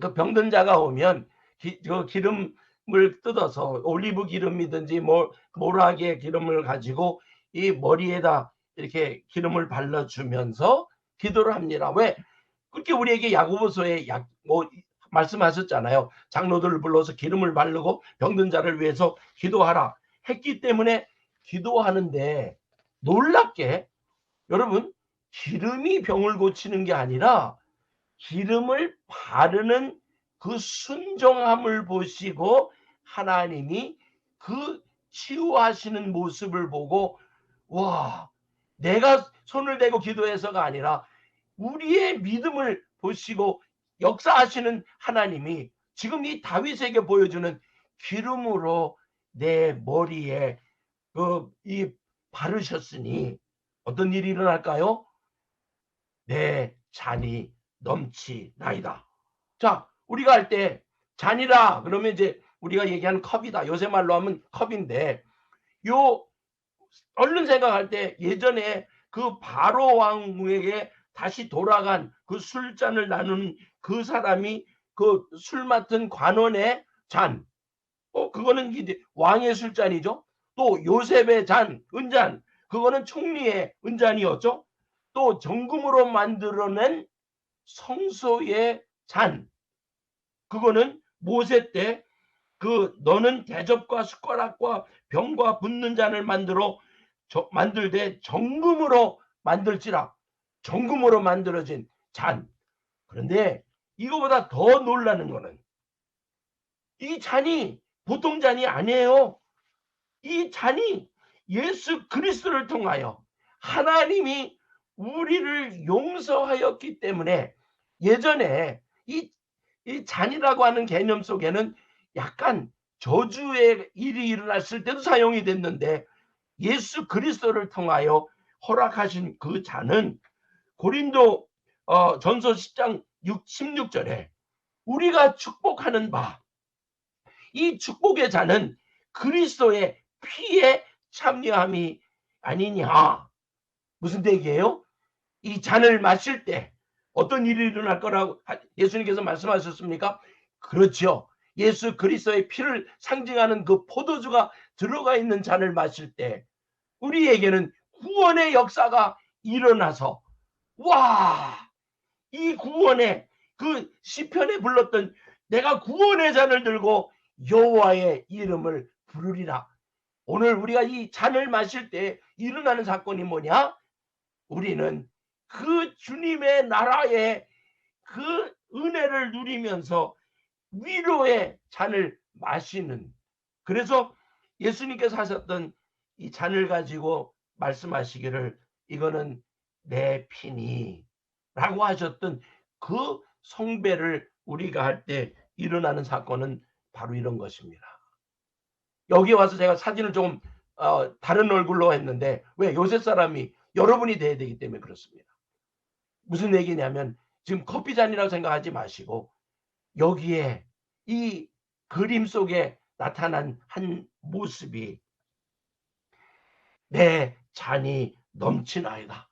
그 병든 자가 오면 그 기름을 뜯어서 올리브 기름이든지 모락의 기름을 가지고 이 머리에다 이렇게 기름을 발라주면서 기도를 합니다. 왜? 그렇게 우리에게 야고보서에 말씀하셨잖아요. 장로들을 불러서 기름을 바르고 병든 자를 위해서 기도하라 했기 때문에 기도하는데, 놀랍게 여러분, 기름이 병을 고치는 게 아니라 기름을 바르는 그 순종함을 보시고 하나님이 그 치유하시는 모습을 보고, 와, 내가 손을 대고 기도해서가 아니라 우리의 믿음을 보시고 역사하시는 하나님이 지금 이 다윗에게 보여주는 기름으로 내 머리에 바르셨으니 어떤 일이 일어날까요? 내 잔이 넘치나이다. 자, 우리가 할 때 잔이라 그러면 이제 우리가 얘기하는 컵이다. 요새 말로 하면 컵인데, 얼른 생각할 때 예전에 그 바로 왕에게 다시 돌아간 그 술잔을 나누는 그 사람이 그 술 맡은 관원의 잔, 그거는 이제 왕의 술잔이죠. 또 요셉의 잔, 은잔, 그거는 총리의 은잔이었죠. 또 정금으로 만들어낸 성소의 잔, 그거는 모세 때 너는 대접과 숟가락과 병과 붓는 잔을 만들 때 정금으로 만들지라. 정금으로 만들어진 잔. 그런데 이거보다 더 놀라는 거는 이 잔이 보통 잔이 아니에요. 이 잔이 예수 그리스도를 통하여 하나님이 우리를 용서하였기 때문에 예전에 이 잔이라고 하는 개념 속에는 약간 저주의 일이 일어났을 때도 사용이 됐는데 예수 그리스도를 통하여 허락하신 그 잔은 고린도 전서 10장 16절에 우리가 축복하는 바, 이 축복의 잔은 그리스도의 피에 참여함이 아니냐. 무슨 얘기예요? 이 잔을 마실 때 어떤 일이 일어날 거라고 예수님께서 말씀하셨습니까? 그렇죠. 예수 그리스도의 피를 상징하는 그 포도주가 들어가 있는 잔을 마실 때 우리에게는 구원의 역사가 일어나서 이 구원의 그 시편에 불렀던 내가 구원의 잔을 들고 여호와의 이름을 부르리라. 오늘 우리가 이 잔을 마실 때 일어나는 사건이 뭐냐? 우리는 그 주님의 나라의 그 은혜를 누리면서 위로의 잔을 마시는, 그래서 예수님께서 하셨던 이 잔을 가지고 말씀하시기를 이거는 내 피니 라고 하셨던 그 성배를 우리가 할 때 일어나는 사건은 바로 이런 것입니다. 여기 와서 제가 사진을 좀 다른 얼굴로 했는데 왜? 요새 사람이 여러분이 돼야 되기 때문에 그렇습니다. 무슨 얘기냐면 지금 커피잔이라고 생각하지 마시고 여기에 이 그림 속에 나타난 한 모습이 내 잔이 넘치나이다.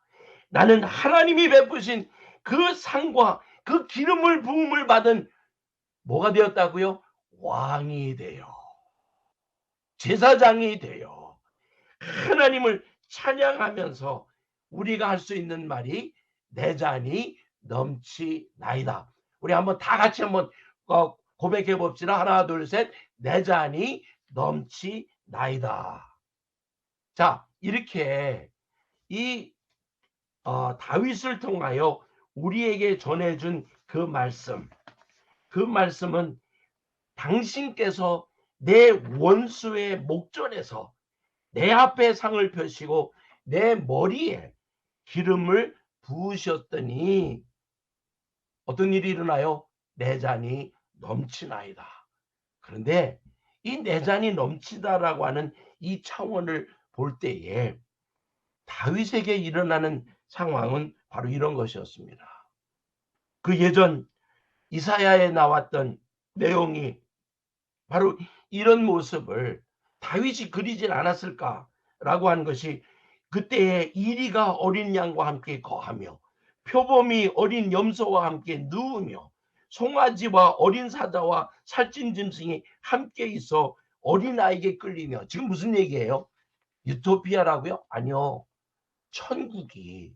나는 하나님이 베푸신 그 상과 그 기름을 부음을 받은 뭐가 되었다고요? 왕이 되어 제사장이 되어 하나님을 찬양하면서 우리가 할 수 있는 말이 내 잔이 넘치나이다. 우리 한번 다 같이 한번 고백해 봅시다. 하나 둘 셋. 내 잔이 넘치나이다. 자, 이렇게 이 다윗을 통하여 우리에게 전해준 그 말씀은 당신께서 내 원수의 목전에서 내 앞에 상을 펴시고 내 머리에 기름을 부으셨더니 어떤 일이 일어나요? 내 잔이 넘치나이다. 그런데 이 내 잔이 넘치다라고 하는 이 차원을 볼 때에 다윗에게 일어나는 상황은 바로 이런 것이었습니다. 그 예전 이사야에 나왔던 내용이 바로 이런 모습을 다윗이 그리질 않았을까라고 하는 것이 그때에 이리가 어린 양과 함께 거하며 표범이 어린 염소와 함께 누우며 송아지와 어린 사자와 살찐 짐승이 함께 있어 어린아이에게 끌리며. 지금 무슨 얘기예요? 유토피아라고요? 아니요. 천국이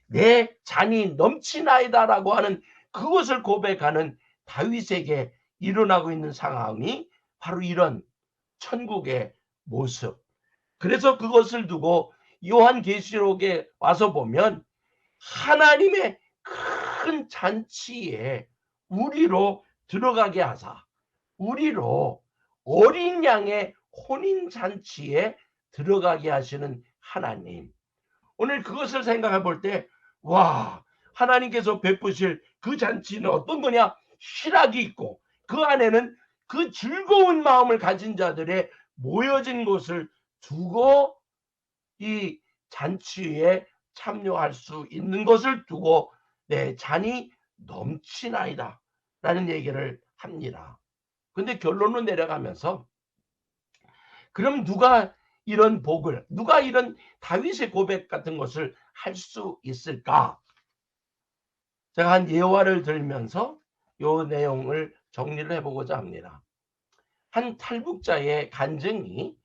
내 잔이 넘치나이다라고 하는 그것을 고백하는 다윗에게 일어나고 있는 상황이 바로 이런 천국의 모습. 그래서 그것을 두고 요한계시록에 와서 보면 하나님의 큰 잔치에 우리로 들어가게 하사 우리로 어린 양의 혼인잔치에 들어가게 하시는 하나님. 오늘 그것을 생각해 볼 때 하나님께서 베푸실 그 잔치는 어떤 거냐? 희락이 있고 그 안에는 그 즐거운 마음을 가진 자들의 모여진 곳을 두고 이 잔치에 참여할 수 있는 것을 두고 내 잔이 넘치나이다 라는 얘기를 합니다. 근데 결론을 내려가면서 그럼 누가 이런 복을, 누가 이런 다윗의 고백 같은 것을 할 수 있을까? 제가 한 예화를 들면서 이 내용을 정리를 해보고자 합니다. 한 탈북자의 간증이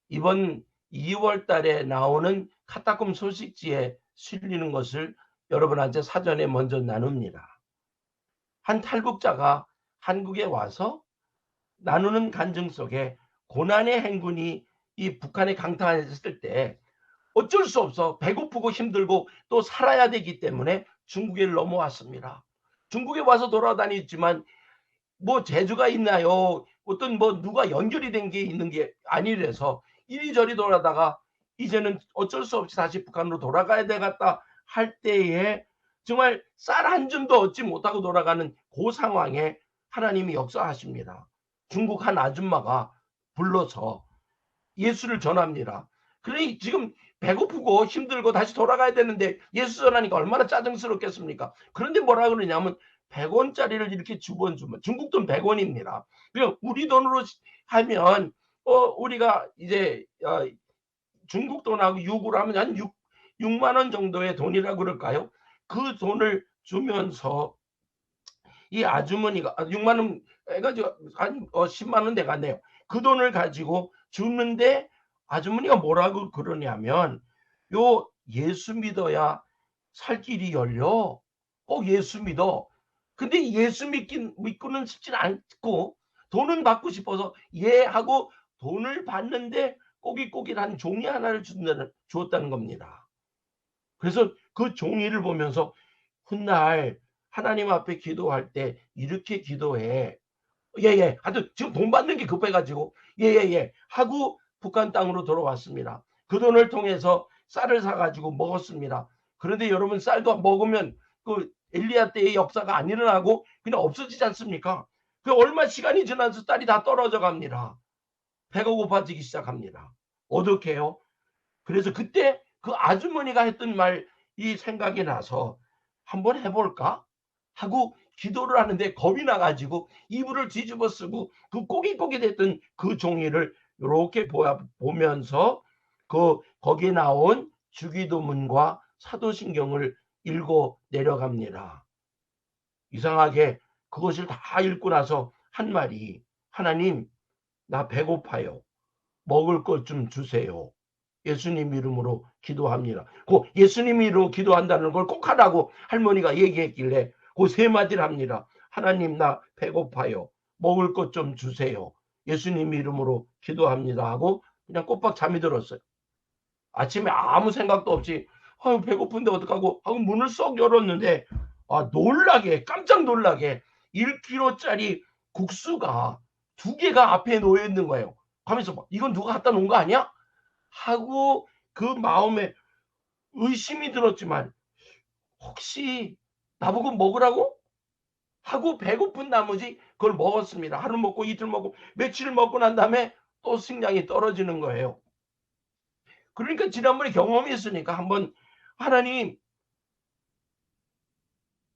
이번 2월 달에 나오는 카타콤 소식지에 실리는 것을 여러분한테 사전에 먼저 나눕니다. 한 탈북자가 한국에 와서 나누는 간증 속에 고난의 행군이 이 북한에 강타했을 때 어쩔 수 없어. 배고프고 힘들고 또 살아야 되기 때문에 중국에 넘어왔습니다. 중국에 와서 돌아다녔지만 뭐 재주가 있나요? 어떤 뭐 누가 연결이 된 게 있는 게 아니라서 이리저리 돌아다가 이제는 어쩔 수 없이 다시 북한으로 돌아가야 되겠다 할 때에 정말 쌀 한 줌도 얻지 못하고 돌아가는 그 상황에 하나님이 역사하십니다. 중국 한 아줌마가 불러서 예수를 전합니다. 그러니 지금 배고프고 힘들고 다시 돌아가야 되는데 예수 전하니까 얼마나 짜증스럽겠습니까? 그런데 뭐라 그러냐면 100원짜리를 이렇게 주면 중국 돈 100원입니다. 그럼 우리 돈으로 하면 우리가 이제 중국 돈하고 유구로 하면 한 6만 원 정도의 돈이라고 그럴까요? 그 돈을 주면서 이 아주머니가 6만 원 해가지고 한 10만 원 돼갔네요. 그 돈을 가지고 주는데 아주머니가 뭐라고 그러냐면 요 예수 믿어야 살 길이 열려. 꼭 예수 믿어. 근데 예수 믿고는 싶진 않고 돈은 받고 싶어서 예 하고 돈을 받는데 꼬깃꼬깃한 종이 하나를 주었다는 겁니다. 그래서 그 종이를 보면서 훗날 하나님 앞에 기도할 때 이렇게 기도해. 예예. 하여튼 지금 돈 받는 게 급해가지고 예예예 하고 북한 땅으로 돌아왔습니다. 그 돈을 통해서 쌀을 사가지고 먹었습니다. 그런데 여러분 쌀도 먹으면 그 엘리야 때의 역사가 안 일어나고 그냥 없어지지 않습니까? 그 얼마 시간이 지나서 쌀이 다 떨어져 갑니다. 배가 고파지기 시작합니다. 어떻게 해요? 그래서 그때 그 아주머니가 했던 말이 생각이 나서 한번 해볼까? 하고 기도를 하는데 겁이 나가지고 이불을 뒤집어 쓰고 그 꼬깃꼬깃했던 그 종이를 이렇게 보면서 거기에 나온 주기도문과 사도신경을 읽어 내려갑니다. 이상하게 그것을 다 읽고 나서 한 말이 하나님 나 배고파요. 먹을 것 좀 주세요. 예수님 이름으로 기도합니다. 그 예수님 이름으로 기도한다는 걸 꼭 하라고 할머니가 얘기했길래 그 세 마디를 합니다. 하나님 나 배고파요. 먹을 것 좀 주세요. 예수님 이름으로 기도합니다 하고 그냥 꼬박 잠이 들었어요. 아침에 아무 생각도 없이 배고픈데 어떡하고 하고 문을 쏙 열었는데 놀라게 깜짝 놀라게 1kg짜리 국수가 2개가 앞에 놓여 있는 거예요. 가면서 이건 누가 갖다 놓은 거 아니야? 하고 그 마음에 의심이 들었지만 혹시 나보고 먹으라고? 하고 배고픈 나머지 그걸 먹었습니다. 하루 먹고 이틀 먹고 며칠 먹고 난 다음에 또 식량이 떨어지는 거예요. 그러니까 지난번에 경험했으니까 한번 하나님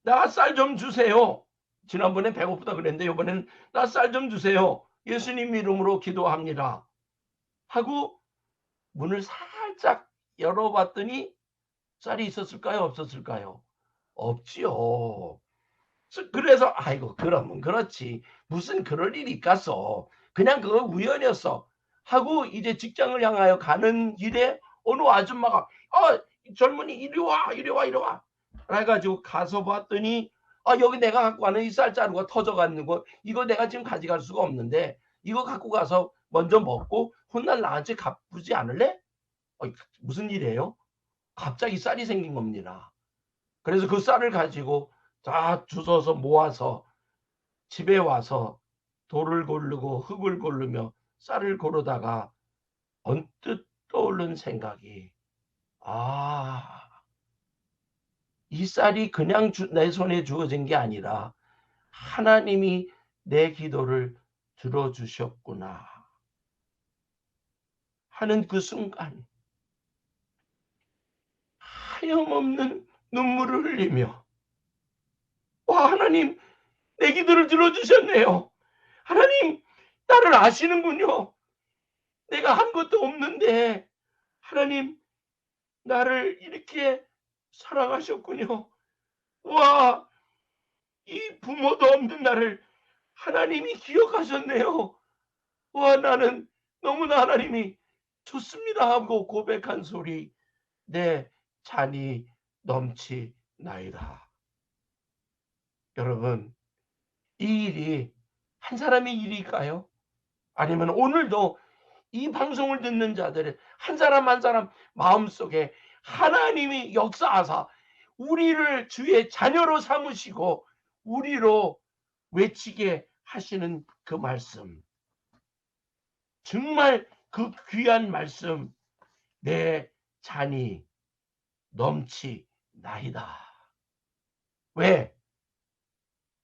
나 쌀 좀 주세요. 지난번에 배고프다 그랬는데 이번에는 나 쌀 좀 주세요. 예수님 이름으로 기도합니다. 하고 문을 살짝 열어봤더니 쌀이 있었을까요? 없었을까요? 없지요. 그래서 아이고 그러면 그렇지. 무슨 그럴 일이 있겠어. 그냥 그거 우연이었어. 하고 이제 직장을 향하여 가는 길에 어느 아줌마가 젊은이 이리 와 이리 와 이리 와. 그래가지고 가서 봤더니 여기 내가 갖고 가는 이 쌀자루가 터져가는 거 이거 내가 지금 가져갈 수가 없는데 이거 갖고 가서 먼저 먹고 훗날 나한테 갚지 않을래? 무슨 일이에요? 갑자기 쌀이 생긴 겁니다. 그래서 그 쌀을 가지고 다 주워서 모아서 집에 와서 돌을 고르고 흙을 고르며 쌀을 고르다가 언뜻 떠오른 생각이 이 쌀이 그냥 내 손에 주어진 게 아니라 하나님이 내 기도를 들어주셨구나 하는 그 순간 하염없는 눈물을 흘리며 하나님 내 기도를 들어주셨네요. 하나님 나를 아시는군요. 내가 한 것도 없는데 하나님 나를 이렇게 사랑하셨군요. 이 부모도 없는 나를 하나님이 기억하셨네요. 나는 너무나 하나님이 좋습니다 하고 고백한 소리 내 잔이 넘치나이다. 여러분 이 일이 한 사람의 일일까요? 아니면 오늘도 이 방송을 듣는 자들의 한 사람 한 사람 마음속에 하나님이 역사하사 우리를 주의 자녀로 삼으시고 우리로 외치게 하시는 그 말씀, 정말 그 귀한 말씀, 내 잔이 넘치나이다. 왜?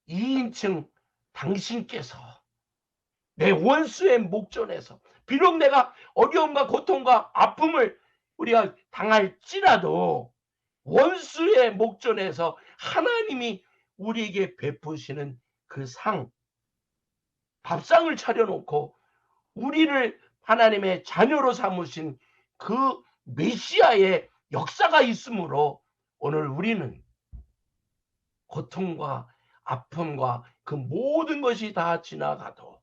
2인칭 당신께서 내 원수의 목전에서 비록 내가 어려움과 고통과 아픔을 우리가 당할지라도 원수의 목전에서 하나님이 우리에게 베푸시는 그 상, 밥상을 차려놓고 우리를 하나님의 자녀로 삼으신 그 메시아의 역사가 있으므로 오늘 우리는 고통과 아픔과 그 모든 것이 다 지나가도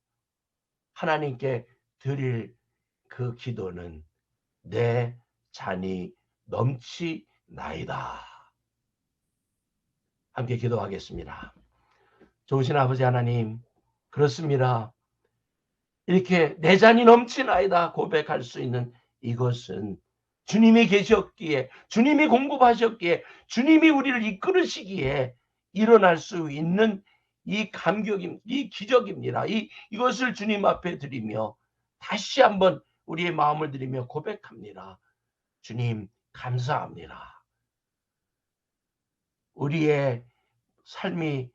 하나님께 드릴 그 기도는 내 잔이 넘치나이다. 함께 기도하겠습니다. 좋으신 아버지 하나님, 그렇습니다. 이렇게 내 잔이 넘치나이다 고백할 수 있는 이것은 주님이 계셨기에, 주님이 공급하셨기에, 주님이 우리를 이끌으시기에 일어날 수 있는 이 감격임, 이 기적입니다. 이것을 주님 앞에 드리며 다시 한번 우리의 마음을 드리며 고백합니다. 주님 감사합니다. 우리의 삶이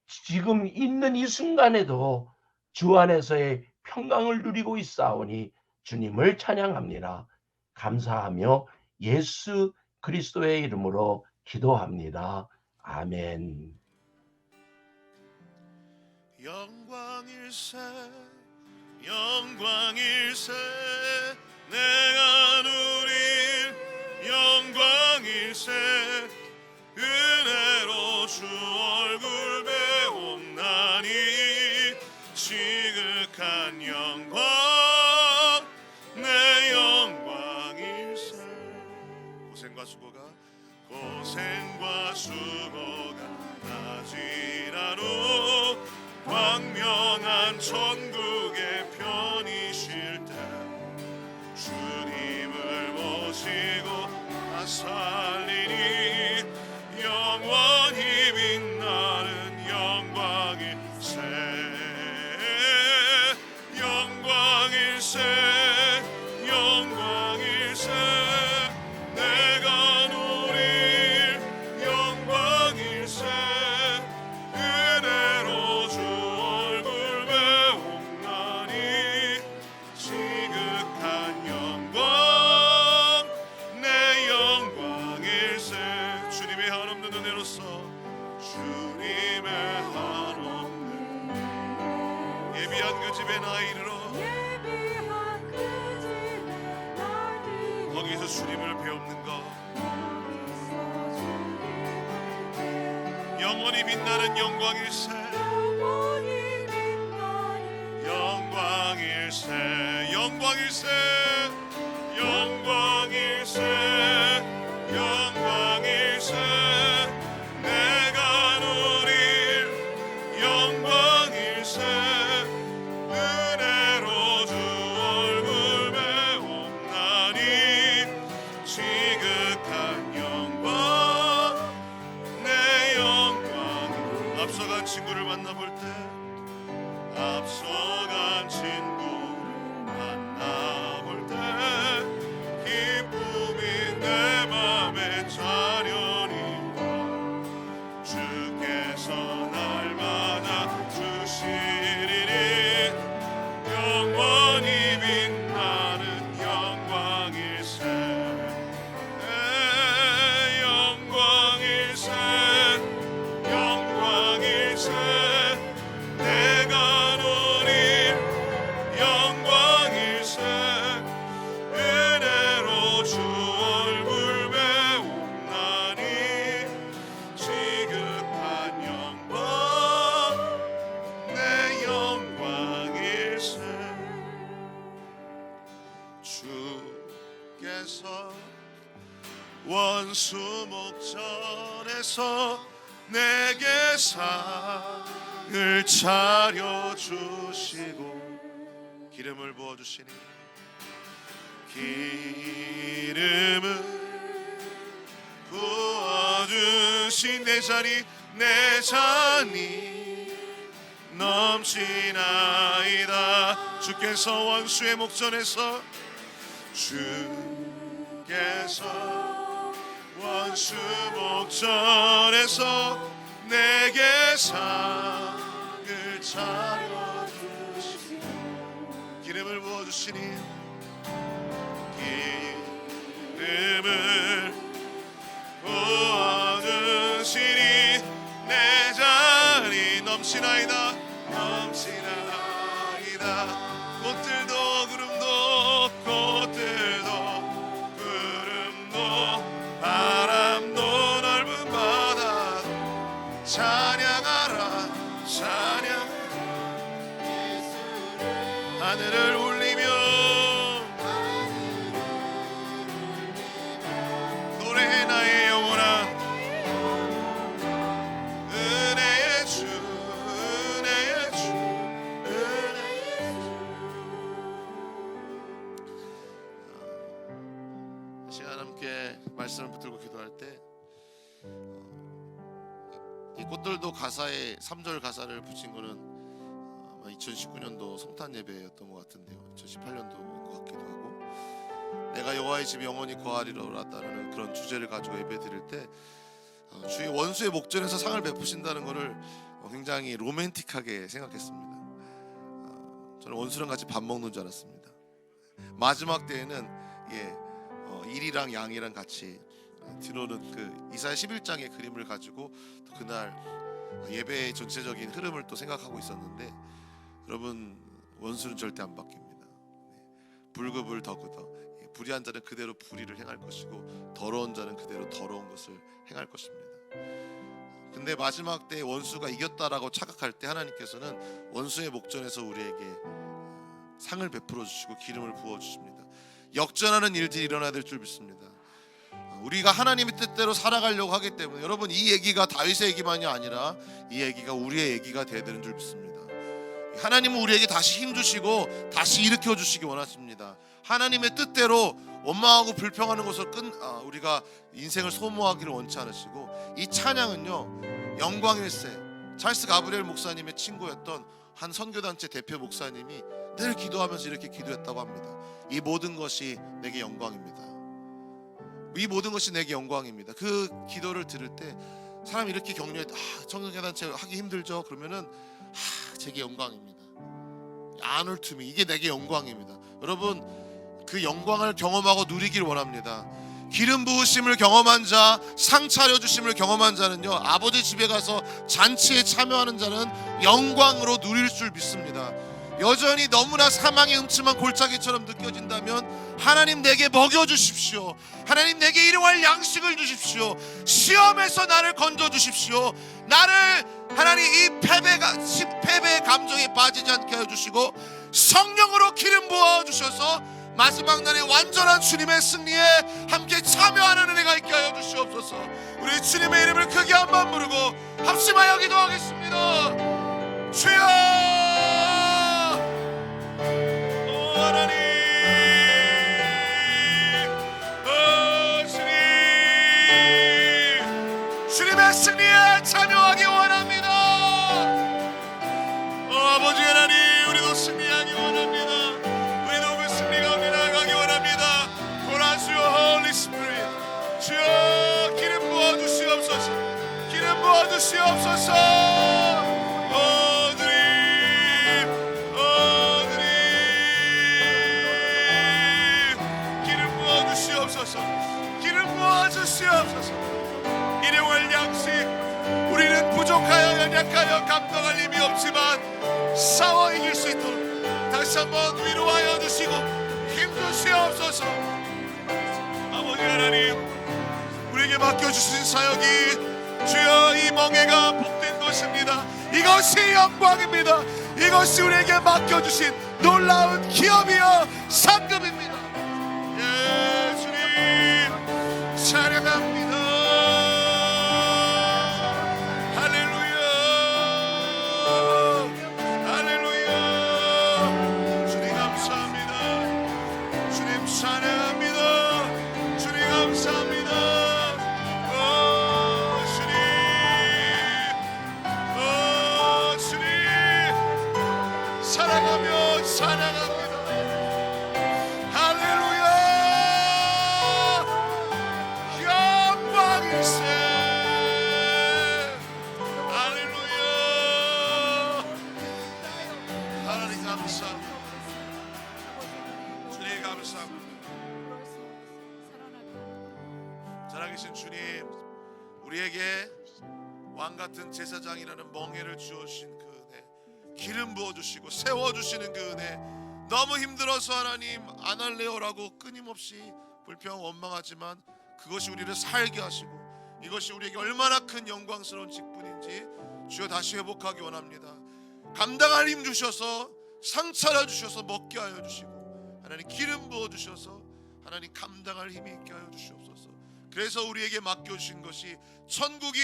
지금 있는 이 순간에도 주 안에서의 평강을 누리고 있사오니 주님을 찬양합니다. 감사하며 예수 그리스도의 이름으로 기도합니다. 아멘. 영광일세 영광일세 내가 누릴 영광일세 은혜로 주 얼굴 배움나니 지극한 영광 내 영광일세 고생과 수고가 나지라도 광명한 천국의 편이실 때 주님을 모시고 살리니 영원히 빛나는 영광일세 영광일세 영광일세 내가 누릴 영광일세 은혜로 주 얼굴 배움나니 지극한 영광 내 영광일세 주님의 한없는 은혜로서 주님의 한없는 예비한 그 집에 나 이르러 거기서 주님을 배우는 것 영원히 빛나는 영광일세 영광일세 영광일세 영광일세 영광일세 내가 누릴 영광일세 은혜로 주 얼굴 배움나니 지극한 영광 내 영광 앞서간 친구를 만나볼 때 앞서간 친구를 만나볼 때 기쁨이 내 맘에 자련이와 주께서 날 맞아 주시리니 영원히 빛나는 영광일세 영광일세 영광일세 내가 누릴 영광일세 은혜로 주 얼굴 배움나니 지극한 영광 내 영광일세 주께서 원수 목전에서 내게 상을 차려주시고 기름을 부어주시니 기름을 부어주신 내 잔이 넘치나이다. 주께서 원수의 목전에서 원수 목전에서 내게 상을 차려주시니 기름을 부어주시니 기름을 부어주시니 내 잔이 넘치나이다. 꽃들도 구름도 바람도 넓은 바다 찬양하라 하늘을 울리며 노래해 나의 영혼아 은혜의 주 시간 함께 말씀을 붙들고 기도할 때 이 꽃들도 가사에 3절 가사를 붙인 거는 2019년도 성탄 예배였던 것 같은데요. 2018년도인 것 같기도 하고 내가 여호와의 집에 영원히 거하리로라라는 그런 주제를 가지고 예배 드릴 때 주의 원수의 목전에서 상을 베푸신다는 것을 굉장히 로맨틱하게 생각했습니다. 저는 원수랑 같이 밥 먹는 줄 알았습니다. 마지막 때에는 일이랑 양이랑 같이 뒤로는 그 이사야 11장의 그림을 가지고 또 그날 예배의 전체적인 흐름을 또 생각하고 있었는데 여러분 원수는 절대 안 바뀝니다. 불급을 더그더 불의한 자는 그대로 불의를 행할 것이고 더러운 자는 그대로 더러운 것을 행할 것입니다. 근데 마지막 때 원수가 이겼다라고 착각할 때 하나님께서는 원수의 목전에서 우리에게 상을 베풀어 주시고 기름을 부어 주십니다. 역전하는 일들이 일어나야 될 줄 믿습니다. 우리가 하나님의 뜻대로 살아가려고 하기 때문에 여러분 이 얘기가 다윗의 얘기만이 아니라 이 얘기가 우리의 얘기가 되어야 되는 줄 믿습니다. 하나님은 우리에게 다시 힘 주시고 다시 일으켜 주시기 원하십니다. 하나님의 뜻대로 원망하고 불평하는 것으로 우리가 인생을 소모하기를 원치 않으시고 이 찬양은요 영광일세 찰스 가브리엘 목사님의 친구였던 한 선교단체 대표 목사님이 늘 기도하면서 이렇게 기도했다고 합니다. 이 모든 것이 내게 영광입니다. 이 모든 것이 내게 영광입니다. 그 기도를 들을 때 사람이 이렇게 격려해 청년단체 하기 힘들죠. 그러면은 제게 영광입니다. honor to me 이게 내게 영광입니다. 여러분 그 영광을 경험하고 누리길 원합니다. 기름 부으심을 경험한 자, 상 차려주심을 경험한 자는요 아버지 집에 가서 잔치에 참여하는 자는 영광으로 누릴 줄 믿습니다. 여전히 너무나 사망의 음침한 골짜기처럼 느껴진다면 하나님 내게 먹여주십시오. 하나님 내게 일용할 양식을 주십시오. 시험에서 나를 건져주십시오. 나를 하나님 이 패배의 감정에 빠지지 않게 해주시고 성령으로 기름 부어주셔서 마지막 날에 완전한 주님의 승리에 함께 참여하는 은혜가 있게 하여 주시옵소서. 우리 주님의 이름을 크게 한번 부르고 합심하여 기도하겠습니다. 주여 하나님 주님의 승리에 참여하기 원합니다. 아버지 하나님 우리도 승리하기 원합니다. 우리도 그 승리 가운데 나아가기 원합니다. 도와주여 Holy Spirit 주여 기름 부어주시옵소서. 기름 부어주시옵소서. 기름 부어주시옵소서. 일용할 양식 우리는 부족하여 연약하여 감당할 힘이 없지만 싸워 이길 수 있도록 다시 한번 위로하여 주시고 힘 주시옵소서. 아버지 하나님 우리에게 맡겨주신 사역이 주여 이 멍에가 복된 것입니다. 이것이 영광입니다. 이것이 우리에게 맡겨주신 놀라운 기업이여 상급입니다. 찬양합니다. 할렐루야 할렐루야. 주님 감사합니다. 사랑하며 찬양합니다. 할렐루야. 영광일세. 할렐루야. 하나님 감사합니다. 주님 감사합니다. 살아계신 주님, 우리에게 왕같은 제사장이라는 멍에를 주어주신 그 은혜, 기름 부어주시고 세워주시는 그 은혜, 너무 힘들어서 하나님 안 할래요라고 끊임없이 불평 원망하지만 그것이 우리를 살게 하시고 이것이 우리에게 얼마나 큰 영광스러운 직분인지 주여 다시 회복하기 원합니다. 감당할 힘 주셔서 상차려 주셔서 먹게 하여 주시고 하나님 기름 부어주셔서 하나님 감당할 힘이 있게 하여 주시옵소서. 그래서 우리에게 맡겨주신 것이 천국이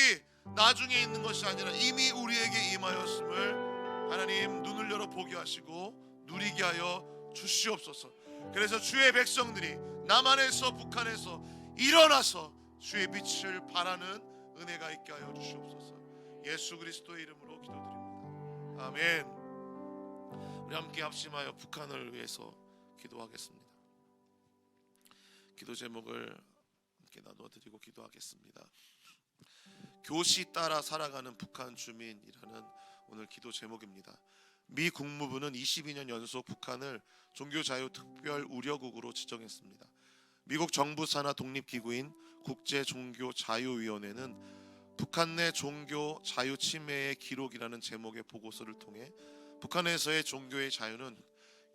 나중에 있는 것이 아니라 이미 우리에게 임하였음을 하나님 눈을 열어 보게 하시고 누리게 하여 주시옵소서. 그래서 주의 백성들이 남한에서 북한에서 일어나서 주의 빛을 발하는 은혜가 있게 하여 주시옵소서. 예수 그리스도의 이름으로 기도드립니다. 아멘. 우리 함께 합심하여 북한을 위해서 기도하겠습니다. 기도 제목을 함께 나눠드리고 기도하겠습니다. 교시 따라 살아가는 북한 주민이라는 오늘 기도 제목입니다. 미 국무부는 22년 연속 북한을 종교자유특별 우려국으로 지정했습니다. 미국 정부 산하 독립기구인 국제종교자유위원회는 북한 내 종교 자유 침해의 기록이라는 제목의 보고서를 통해 북한에서의 종교의 자유는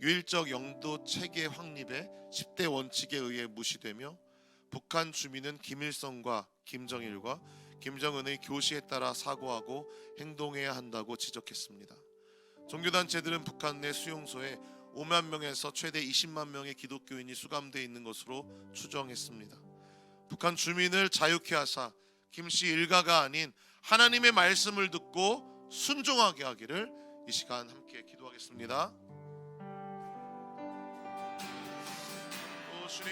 유일적 영도 체계 확립의 10대 원칙에 의해 무시되며 북한 주민은 김일성과 김정일과 김정은의 교시에 따라 사고하고 행동해야 한다고 지적했습니다. 종교단체들은 북한 내 수용소에 5만 명에서 최대 20만 명의 기독교인이 수감되어 있는 것으로 추정했습니다. 북한 주민을 자유케 하사 김씨 일가가 아닌 하나님의 말씀을 듣고 순종하게 하기를 이 시간 함께 기도하겠습니다. 오 주님,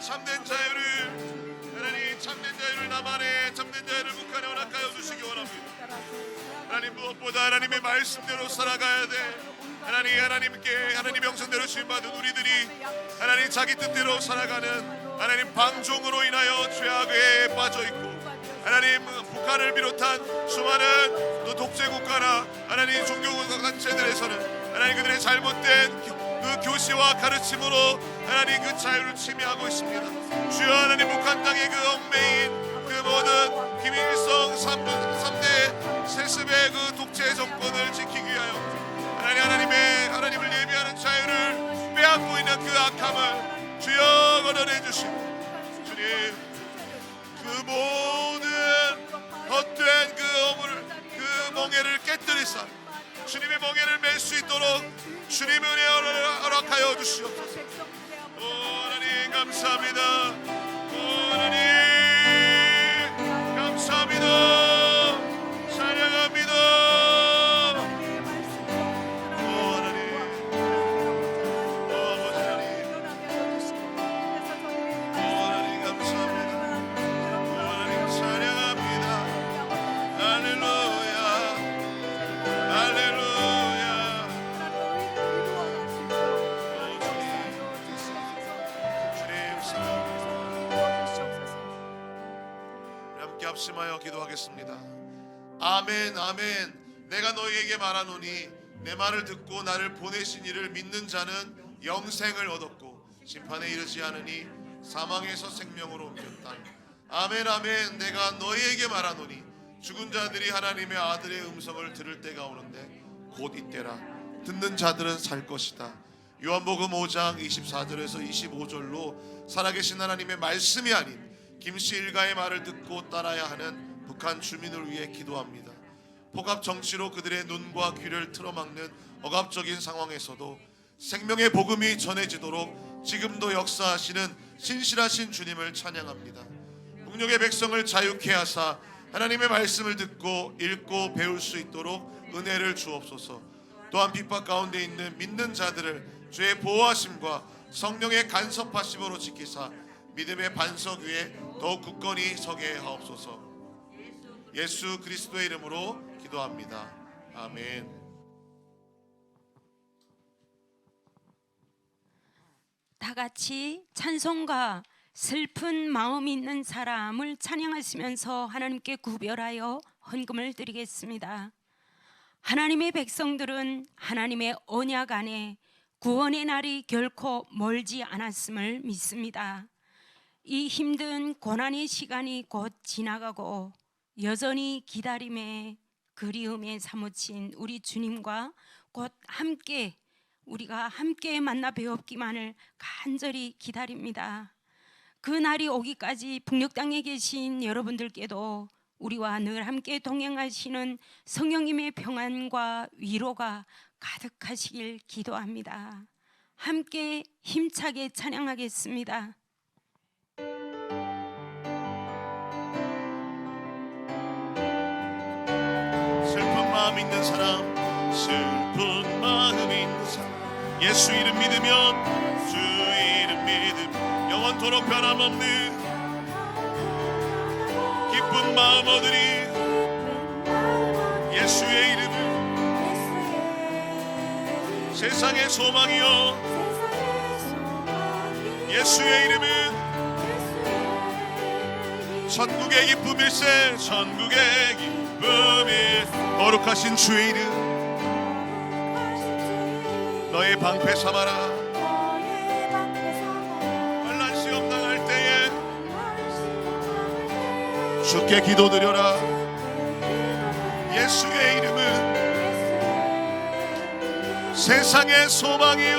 참된 자유를 하나님, 참된 자유를 남한에, 참된 자유를 북한에 허락하여 주시기 원합니다. 하나님, 무엇보다 하나님의 말씀대로 살아가야 돼. 하나님께 하나님 영성대로 주임받은 우리들이 하나님 자기 뜻대로 살아가는 하나님 방종으로 인하여 죄악에 빠져있고 하나님 북한을 비롯한 수많은 또 독재국가나 하나님 종교단체들에서는 하나님 그들의 잘못된 그 교시와 가르침으로 하나님 그 자유를 침해하고 있습니다. 주여 하나님, 북한 땅의 그 얽매인 그 모든 김일성 3대 세습의 그 독재 정권을 지키기 위하여 하나님을 예비하는 자유를 빼앗고 있는 그 악함을 주여 걷어내 주시고 주님, 그 모든 헛된 그 멍에를 깨뜨리사 주님의 멍에를 맬 수 있도록 주님의 은혜를 허락하여 주시옵소서. 오 하나님 감사합니다. 오 하나님 감사합니다. 찬양합니다. 오 하나님, 오 아버지 하나님, 오 하나님 감사합니다. 오 하나님 찬양합니다. 할렐루야, 할렐루야. 합심하여 기도하겠습니다. 아멘, 아멘. 내가 너희에게 말하노니 내 말을 듣고 나를 보내신 이를 믿는 자는 영생을 얻었고 심판에 이르지 않으니 사망에서 생명으로 옮겼다. 아멘, 아멘. 내가 너희에게 말하노니 죽은 자들이 하나님의 아들의 음성을 들을 때가 오는데 곧 이때라. 듣는 자들은 살 것이다. 요한복음 5장 24절에서 25절로 살아계신 하나님의 말씀이 아닌 김씨 일가의 말을 듣고 따라야 하는 북한 주민을 위해 기도합니다. 폭압 정치로 그들의 눈과 귀를 틀어막는 억압적인 상황에서도 생명의 복음이 전해지도록 지금도 역사하시는 신실하신 주님을 찬양합니다. 북녘의 백성을 자유케 하사 하나님의 말씀을 듣고 읽고 배울 수 있도록 은혜를 주옵소서. 또한 핍박 가운데 있는 믿는 자들을 주의 보호하심과 성령의 간섭하심으로 지키사 믿음의 반석 위에 더욱 굳건히 서게 하옵소서. 예수 그리스도의 이름으로 기도합니다. 아멘. 다 같이 찬송가 슬픈 마음 있는 사람을 찬양하시면서 하나님께 구별하여 헌금을 드리겠습니다. 하나님의 백성들은 하나님의 언약 안에 구원의 날이 결코 멀지 않았음을 믿습니다. 이 힘든 고난의 시간이 곧 지나가고 여전히 기다림에 그리움에 사무친 우리 주님과 곧 함께 우리가 함께 만나 뵈옵기만을 간절히 기다립니다. 그 날이 오기까지 북녘 땅에 계신 여러분들께도 우리와 늘 함께 동행하시는 성령님의 평안과 위로가 가득하시길 기도합니다. 함께 힘차게 찬양하겠습니다. 슬픈 마음 있는 사람, 슬픈 마음 있는 사람, 예수 이름 믿으면, 주 이름 믿으면 영원토록 변함없는 기쁜 마음 얻으리. 예수의 이름은 세상의 소망이요, 예수의 이름은 천국의 기쁨일세. 천국의 기쁨일 거룩하신 주의 이름 너의 방패 삼아라. 환난 시험 당할 때에 주께 기도드려라. 예수의 이름은 세상의 소망이요,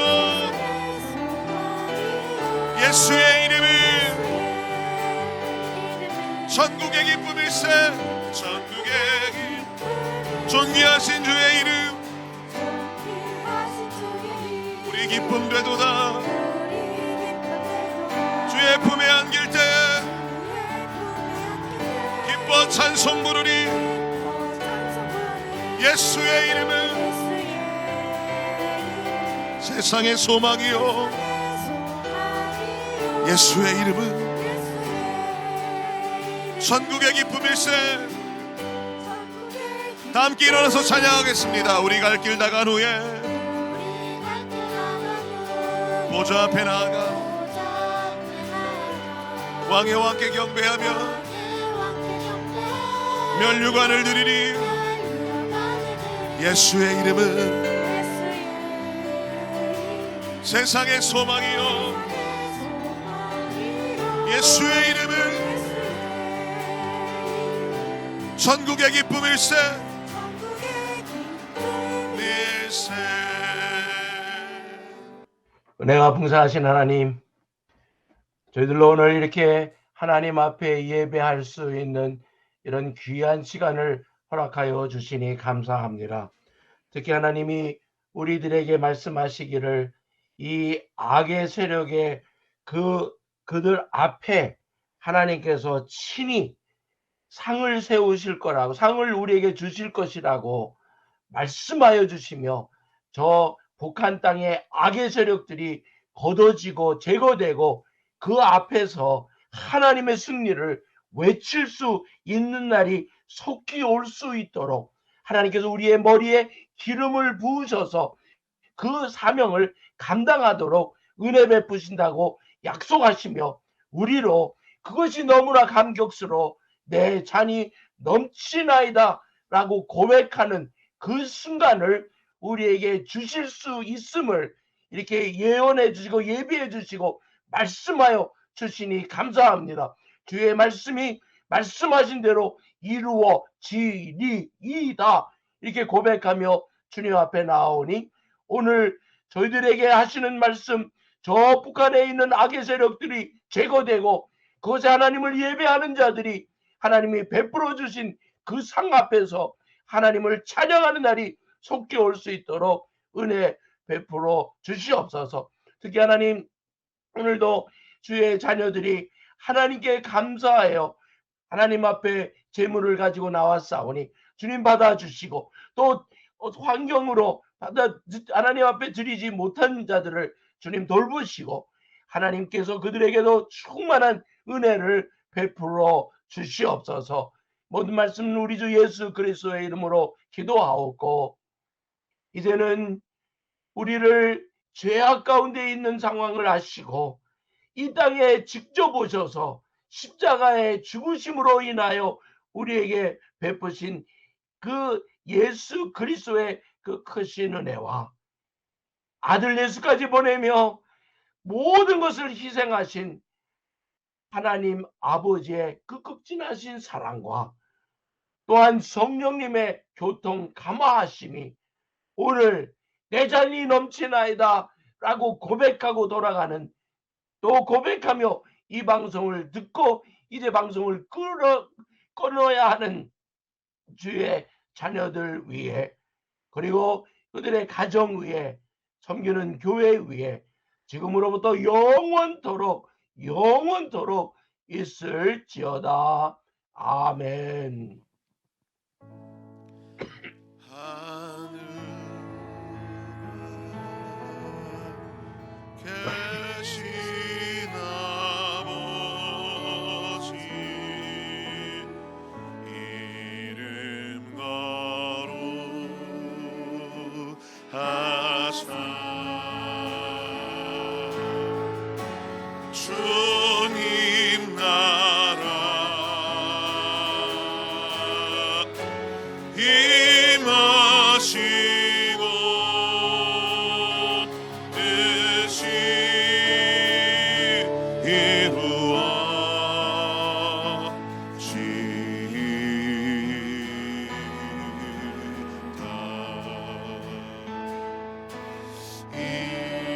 예수의 이름은 천국의 기쁨일세. 천국의 기쁨 존귀하신 주의 이름 우리 기쁨 되도다. 주의 품에 안길 때 기뻐 찬송 부르리. 예수의 이름은 세상의 소망이요, 예수의 이름은 천국의 기쁨일세. 다 함께 일어나서 찬양하겠습니다. 우리 갈 길 다간 후에 보좌 앞에 나아가 왕의 왕께 경배하며 면류관을 드리리. 예수의 이름은 세상의 소망이요, 예수의 이름은 천국의 기쁨일세. 은혜가 풍성하신 하나님, 저희들로 오늘 이렇게 하나님 앞에 예배할 수 있는 이런 귀한 시간을 허락하여 주시니 감사합니다. 특히 하나님이 우리들에게 말씀하시기를 이 악의 세력의 그들 앞에 하나님께서 친히 상을 세우실 거라고, 상을 우리에게 주실 것이라고 말씀하여 주시며, 저 북한 땅의 악의 세력들이 걷어지고 제거되고 그 앞에서 하나님의 승리를 외칠 수 있는 날이 속히 올 수 있도록 하나님께서 우리의 머리에 기름을 부으셔서 그 사명을 감당하도록 은혜 베푸신다고 약속하시며, 우리로 그것이 너무나 감격스러워 내 잔이 넘치나이다 라고 고백하는 그 순간을 우리에게 주실 수 있음을 이렇게 예언해 주시고 예비해 주시고 말씀하여 주시니 감사합니다. 주의 말씀이 말씀하신 대로 이루어지리이다 이렇게 고백하며 주님 앞에 나오니, 오늘 저희들에게 하시는 말씀, 저 북한에 있는 악의 세력들이 제거되고 그것에 하나님을 예배하는 자들이 하나님이 베풀어 주신 그 상 앞에서 하나님을 찬양하는 날이 속히 올 수 있도록 은혜 베풀어 주시옵소서. 특히 하나님, 오늘도 주의 자녀들이 하나님께 감사하여 하나님 앞에 제물을 가지고 나왔사오니 주님 받아주시고, 또 환경으로 하나님 앞에 드리지 못한 자들을 주님 돌보시고, 하나님께서 그들에게도 충만한 은혜를 베풀어 주시옵소서. 모든 말씀 우리 주 예수 그리스도의 이름으로 기도하옵고, 이제는 우리를 죄악 가운데 있는 상황을 아시고 이 땅에 직접 오셔서 십자가의 죽으심으로 인하여 우리에게 베푸신 그 예수 그리스도의 그 크신 은혜와 아들 예수까지 보내며 모든 것을 희생하신 하나님 아버지의 그 극진하신 사랑과 또한 성령님의 교통 감화하심이 오늘 내 잔이 넘치나이다 라고 고백하고 돌아가는, 또 고백하며 이 방송을 듣고 이제 방송을 끊어야 하는 주의 자녀들 위해, 그리고 그들의 가정 위에, 섬기는 교회 위에 지금으로부터 영원토록 있을지어다. 아멘. 계신 아버지 이름 거룩하사 주님 나라 임하시고 뜻이 이루어지다.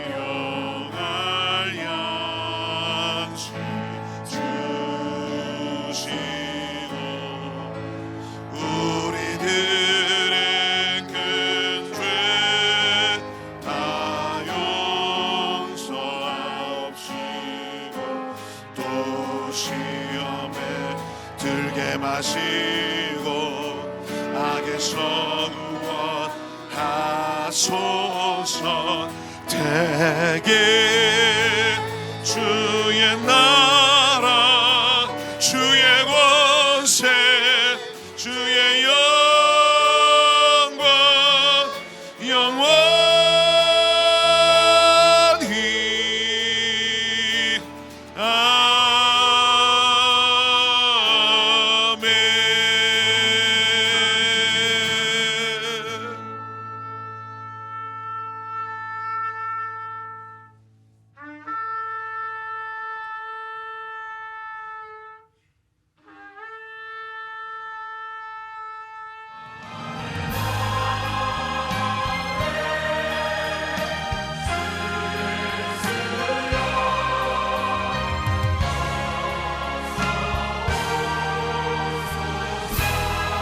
일용할 양식 주시고 우리들의 큰 죄 다 용서하옵시고 또 시험에 들게 마시고 악에서 구원하소서. 대개 주의 나라 주의 권세 주의 영광 영원히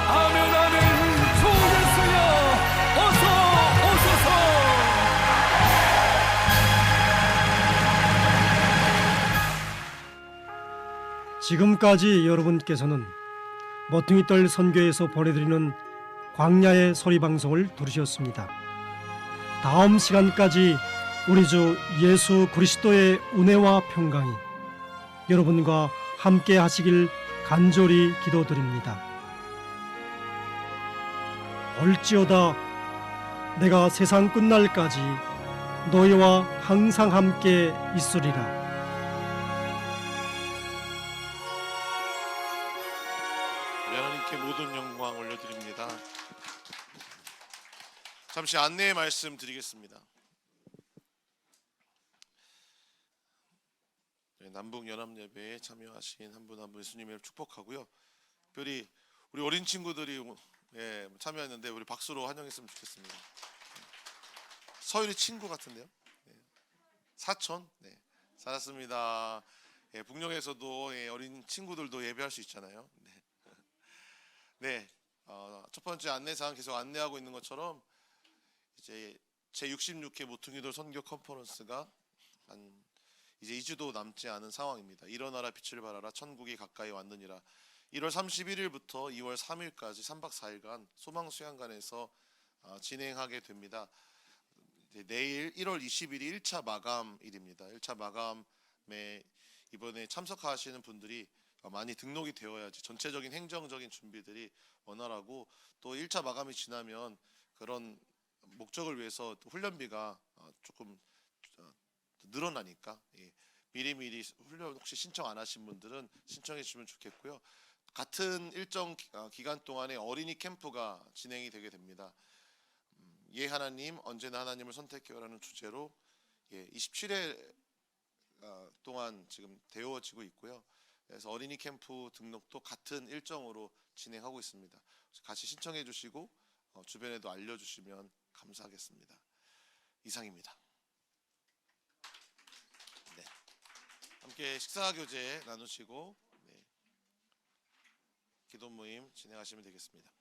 아멘. 아멘 아멘. 주 예수여 어서 오소서. 지금까지 여러분께서는 모퉁이떨 선교에서 보내드리는 광야의 소리 방송을 들으셨습니다. 다음 시간까지 우리 주 예수 그리스도의 은혜와 평강이 여러분과 함께 하시길 간절히 기도드립니다. 올지어다 내가 세상 끝날까지 너희와 항상 함께 있으리라. 우리 하나님께 모든 영광 올려드립니다. 잠시 안내의 말씀 드리겠습니다. 남북 연합 예배에 참여하신 한 분 한 분 예수님을 축복하고요. 특별히 우리 어린 친구들이 참여했는데 우리 박수로 환영했으면 좋겠습니다. 서율이 친구 같은데요. 사촌. 잘했습니다. 북녘에서도 어린 친구들도 예배할 수 있잖아요. 첫 번째 안내사항 계속 안내하고 있는 것처럼 이제 제66회 모퉁이돌 선교 컨퍼런스가 이제 2주도 남지 않은 상황입니다. 일어나라 빛을 발하라 천국이 가까이 왔느니라. 1월 31일부터 2월 3일까지 3박 4일간 소망수양관에서 진행하게 됩니다. 내일 1월 20일이 1차 마감일입니다. 1차 마감 이번에 참석하시는 분들이 많이 등록이 되어야지 전체적인 행정적인 준비들이 원활하고 또 1차 마감이 지나면 그런 목적을 위해서 또 훈련비가 조금 늘어나니까 미리미리 훈련 혹시 신청 안 하신 분들은 신청해 주시면 좋겠고요. 같은 일정 기간 동안에 어린이 캠프가 진행이 되게 됩니다. 예 하나님 언제나 하나님을 선택해요라는 주제로 27회 동안 지금 되어지고 있고요. 그래서 어린이 캠프 등록도 같은 일정으로 진행하고 있습니다. 같이 신청해 주시고 주변에도 알려주시면 감사하겠습니다. 이상입니다. 네. 함께 식사 교제 나누시고 기도 모임 진행하시면 되겠습니다.